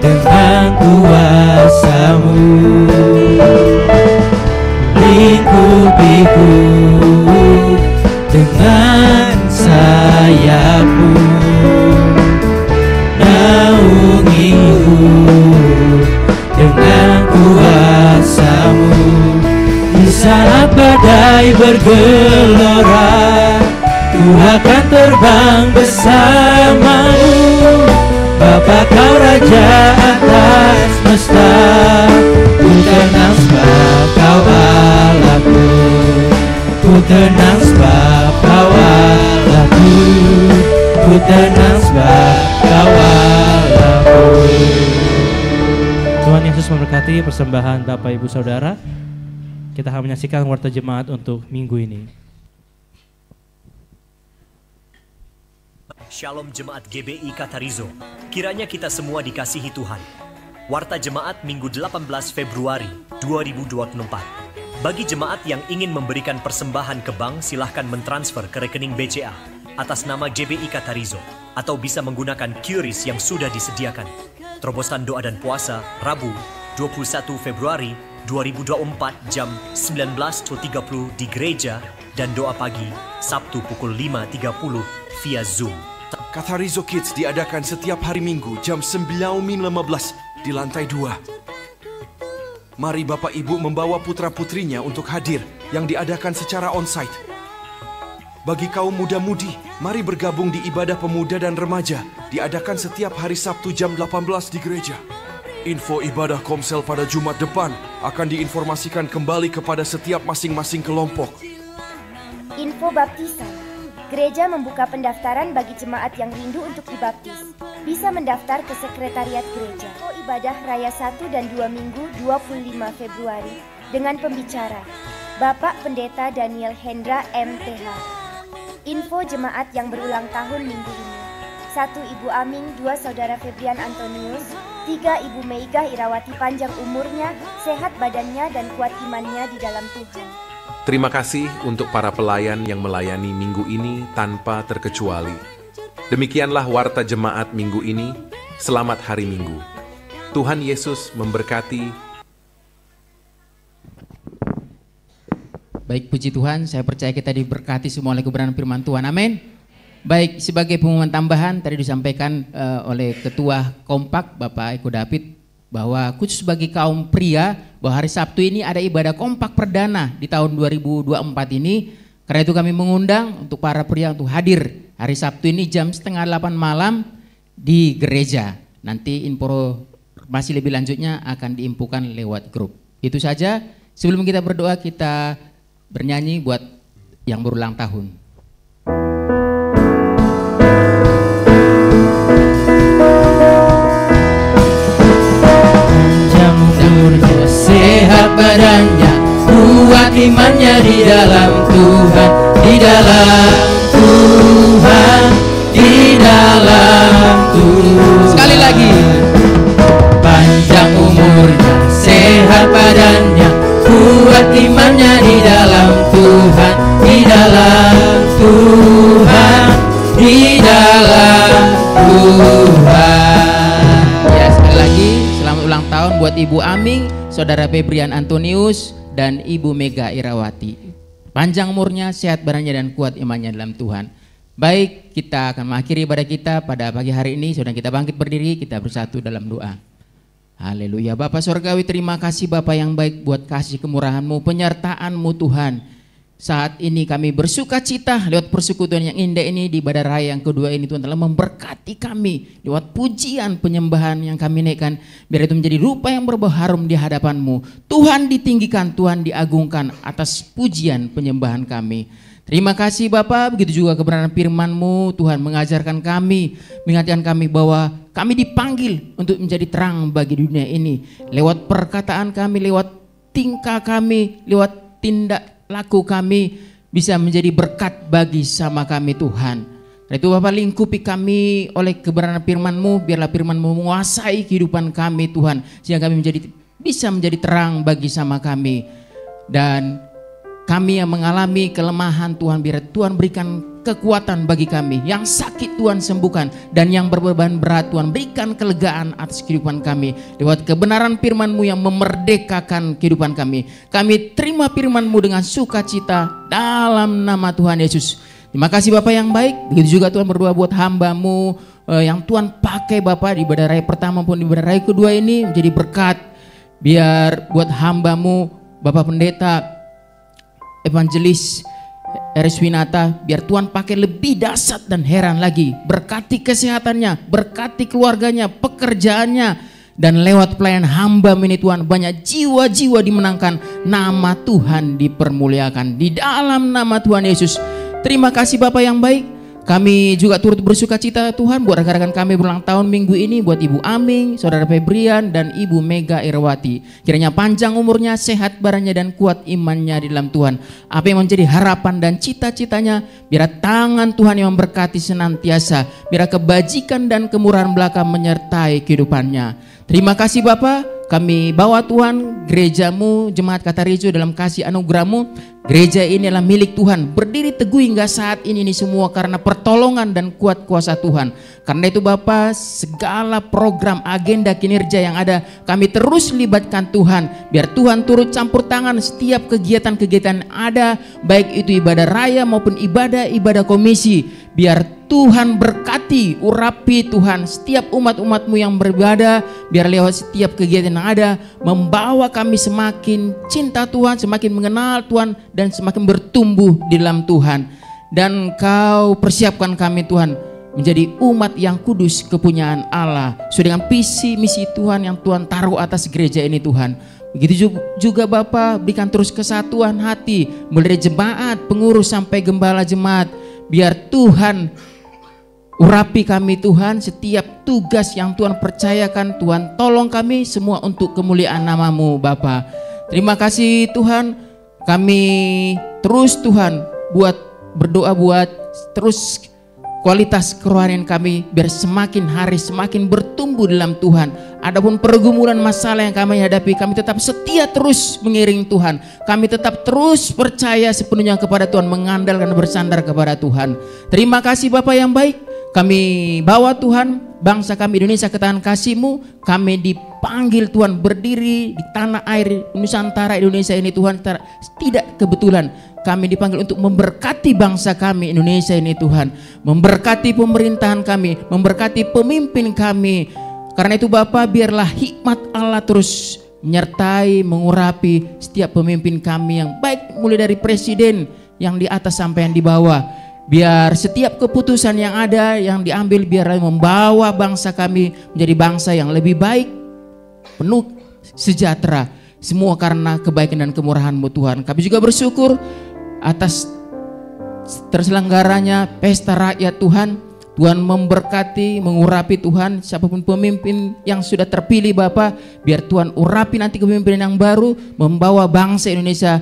dengan kuasamu, lingkupiku dengan sayapmu, naungiku dengan kuasamu. Di saat badai bergelora, ku akan terbang bersamamu. Bapa kau raja atas semesta, ku tenang sebab kau Allahku, ku tenang sebab kau Allahku, ku tenang sebab kau Allahku. Tuhan Yesus memberkati persembahan Bapak Ibu Saudara. Kita akan menyaksikan warta jemaat untuk minggu ini. Shalom Jemaat GBI Katarizo. Kiranya kita semua dikasihi Tuhan. Warta Jemaat Minggu 18 Februari 2024. Bagi jemaat yang ingin memberikan persembahan ke bank, silahkan mentransfer ke rekening BCA atas nama GBI Katarizo atau bisa menggunakan QRIS yang sudah disediakan. Terobosan doa dan puasa Rabu 21 Februari 2024 jam 19.30 di gereja, dan doa pagi Sabtu pukul 5.30 via Zoom. Katarizo Kids diadakan setiap hari Minggu jam 9.15 di lantai 2. Mari Bapak Ibu membawa putra-putrinya untuk hadir yang diadakan secara onsite. Bagi kaum muda-mudi, mari bergabung di ibadah pemuda dan remaja diadakan setiap hari Sabtu jam 18 di gereja. Info ibadah Komsel pada Jumat depan akan diinformasikan kembali kepada setiap masing-masing kelompok. Info baptisan. Gereja membuka pendaftaran bagi jemaat yang rindu untuk dibaptis. Bisa mendaftar ke sekretariat gereja. Info ibadah Raya 1 dan 2 Minggu 25 Februari dengan pembicara Bapak Pendeta Daniel Hendra MTH. Info jemaat yang berulang tahun minggu ini. 1 Ibu Aming, 2 Saudara Febrian Antonius, 3 Ibu Meiga Irawati, panjang umurnya, sehat badannya dan kuat imannya di dalam Tuhan. Terima kasih untuk para pelayan yang melayani minggu ini tanpa terkecuali. Demikianlah warta jemaat minggu ini. Selamat hari Minggu. Tuhan Yesus memberkati. Baik, puji Tuhan, saya percaya kita diberkati semua oleh kebenaran firman Tuhan. Amin. Baik, sebagai pengumuman tambahan tadi disampaikan oleh Ketua Kompak Bapak Eko David bahwa khusus bagi kaum pria bahwa hari Sabtu ini ada ibadah kompak perdana di tahun 2024 ini. Karena itu kami mengundang untuk para pria untuk hadir hari Sabtu ini jam 7:30 malam di gereja. Nanti informasi lebih lanjutnya akan diinfokan lewat grup. Itu saja. Sebelum kita berdoa, kita bernyanyi buat yang berulang tahun. Sehat badannya, kuat imannya di dalam Tuhan, di dalam Tuhan, di dalam Tuhan. Sekali lagi, panjang umurnya, sehat badannya, kuat imannya di dalam Tuhan, di dalam Tuhan, di dalam Tuhan. Ya, sekali lagi, selamat ulang tahun buat Ibu Aming, Saudara Febrian Antonius, dan Ibu Mega Irawati. Panjang umurnya, sehat badannya, dan kuat imannya dalam Tuhan. Baik, kita akan mengakhiri ibadah kita pada pagi hari ini. Saudara, kita bangkit berdiri, kita bersatu dalam doa. Haleluya. Bapa Surgawi, terima kasih Bapa yang baik buat kasih kemurahan-Mu, penyertaan-Mu Tuhan. Saat ini kami bersuka cita lewat persekutuan yang indah ini di ibadah raya yang kedua ini. Tuhan telah memberkati kami lewat pujian penyembahan yang kami naikkan. Biar itu menjadi rupa yang berbau harum di hadapan-Mu. Tuhan ditinggikan, Tuhan diagungkan atas pujian penyembahan kami. Terima kasih Bapa, begitu juga kebenaran firman-Mu Tuhan mengajarkan kami, mengingatkan kami bahwa kami dipanggil untuk menjadi terang bagi dunia ini. Lewat perkataan kami, lewat tingkah kami, lewat tindak laku kami bisa menjadi berkat bagi sama kami Tuhan. Karena itu Bapak, lingkupi kami oleh kebenaran firman-Mu, biarlah firman-Mu menguasai kehidupan kami Tuhan, sehingga kami bisa menjadi terang bagi sama kami. Dan kami yang mengalami kelemahan Tuhan, biar Tuhan berikan kekuatan bagi kami. Yang sakit Tuhan sembuhkan, dan yang berbeban berat Tuhan berikan kelegaan atas kehidupan kami. Lewat kebenaran firman-Mu yang memerdekakan kehidupan kami. Kami terima firman-Mu dengan sukacita dalam nama Tuhan Yesus. Terima kasih Bapak yang baik. Begitu juga Tuhan berdoa buat hamba-Mu yang Tuhan pakai Bapak di ibadah raya pertama maupun di ibadah raya kedua ini menjadi berkat. Biar buat hamba-Mu Bapak Pendeta Evangelis Eris Winata, biar Tuhan pakai lebih dahsyat dan heran lagi. Berkati kesehatannya, berkati keluarganya, pekerjaannya, dan lewat pelayanan hamba ini Tuhan banyak jiwa-jiwa dimenangkan, nama Tuhan dipermuliakan di dalam nama Tuhan Yesus. Terima kasih Bapak yang baik. Kami juga turut bersuka cita Tuhan buat rekan-rekan kami berulang tahun minggu ini, buat Ibu Aming, Saudara Febrian, dan Ibu Mega Irawati. Kiranya panjang umurnya, sehat badannya, dan kuat imannya di dalam Tuhan. Apa yang menjadi harapan dan cita-citanya, biar tangan Tuhan yang memberkati senantiasa, biar kebajikan dan kemurahan belaka menyertai kehidupannya. Terima kasih Bapak, kami bawa Tuhan gereja-Mu, Jemaat Katarizo dalam kasih anugerah-Mu. Gereja ini adalah milik Tuhan, berdiri teguh hingga saat ini semua karena pertolongan dan kuat kuasa Tuhan. Karena itu Bapak, segala program agenda kinerja yang ada kami terus libatkan Tuhan. Biar Tuhan turut campur tangan setiap kegiatan-kegiatan ada, baik itu ibadah raya maupun ibadah-ibadah komisi. Biar Tuhan berkati, urapi Tuhan setiap umat-umat-Mu yang beribadah. Biar lewat setiap kegiatan yang ada membawa kami semakin cinta Tuhan, semakin mengenal Tuhan, dan semakin bertumbuh di dalam Tuhan. Dan Kau persiapkan kami Tuhan menjadi umat yang kudus kepunyaan Allah, sesuai dengan visi misi Tuhan yang Tuhan taruh atas gereja ini Tuhan. Begitu juga Bapak, berikan terus kesatuan hati, mulai dari jemaat, pengurus sampai gembala jemaat. Biar Tuhan urapi kami Tuhan, setiap tugas yang Tuhan percayakan Tuhan tolong kami semua untuk kemuliaan nama-Mu Bapa. Terima kasih Tuhan, kami terus Tuhan berdoa buat terus kualitas kerohanian kami biar semakin hari semakin bertumbuh dalam Tuhan. Adapun pergumulan masalah yang kami hadapi, kami tetap setia terus mengiring Tuhan. Kami tetap terus percaya sepenuhnya kepada Tuhan, mengandalkan bersandar kepada Tuhan. Terima kasih Bapak yang baik. Kami bawa Tuhan bangsa kami Indonesia ke tangan kasih-Mu. Kami dipanggil Tuhan berdiri di tanah air Nusantara Indonesia ini Tuhan, tidak kebetulan. Kami dipanggil untuk memberkati bangsa kami Indonesia ini Tuhan, memberkati pemerintahan kami, memberkati pemimpin kami. Karena itu Bapak, biarlah hikmat Allah terus menyertai, mengurapi setiap pemimpin kami yang baik, mulai dari presiden yang di atas sampai yang di bawah. Biar setiap keputusan yang ada, yang diambil, biarlah membawa bangsa kami menjadi bangsa yang lebih baik, penuh sejahtera. Semua karena kebaikan dan kemurahan-Mu Tuhan. Kami juga bersyukur atas terselenggaranya pesta rakyat Tuhan. Tuhan memberkati, mengurapi Tuhan siapapun pemimpin yang sudah terpilih Bapak. Biar Tuhan urapi nanti kepemimpinan yang baru, membawa bangsa Indonesia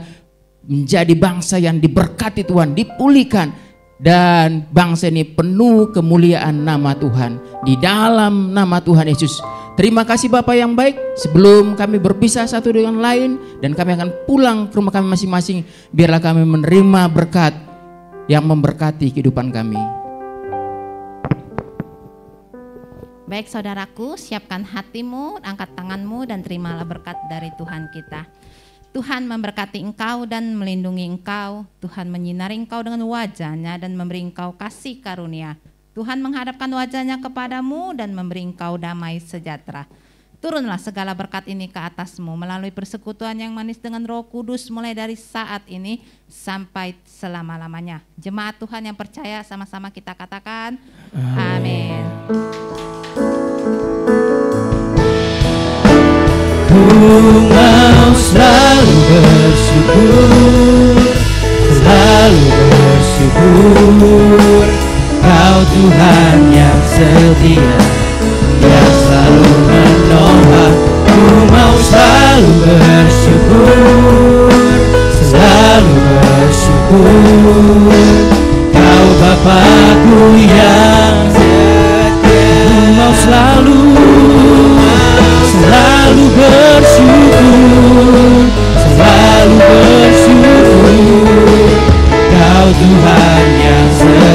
menjadi bangsa yang diberkati Tuhan, dipulihkan. Dan bangsa ini penuh kemuliaan nama Tuhan, di dalam nama Tuhan Yesus. Terima kasih Bapak yang baik. Sebelum kami berpisah satu dengan lain dan kami akan pulang ke rumah kami masing-masing, biarlah kami menerima berkat yang memberkati kehidupan kami. Baik saudaraku, siapkan hatimu, angkat tanganmu, dan terimalah berkat dari Tuhan kita. Tuhan memberkati engkau dan melindungi engkau. Tuhan menyinari engkau dengan wajah-Nya dan memberi engkau kasih karunia. Tuhan menghadapkan wajah-Nya kepadamu dan memberi engkau damai sejahtera. Turunlah segala berkat ini ke atasmu melalui persekutuan yang manis dengan Roh Kudus mulai dari saat ini sampai selama-lamanya. Jemaat Tuhan yang percaya sama-sama kita katakan amin. Ku mau selalu bersyukur, selalu bersyukur. Kau Tuhan yang setia, yang selalu menolong. Ku mau selalu bersyukur, selalu bersyukur. Kau Bapa-Ku yang setia. Ku mau selalu bersyukur,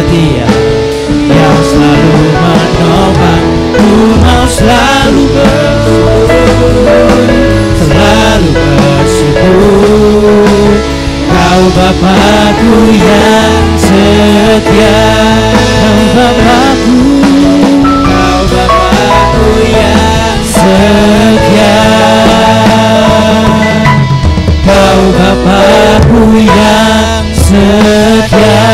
setia yang selalu menopang. Ku mau selalu bersyukur, selalu bersyukur. Kau Bapakku yang setia, Kau Bapakku, Kau Bapakku yang setia, Kau Bapakku yang setia.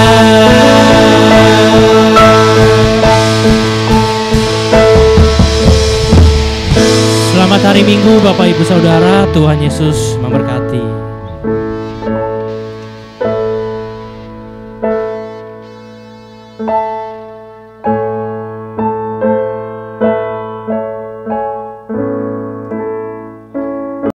Selamat hari Minggu Bapak Ibu Saudara, Tuhan Yesus memberkati.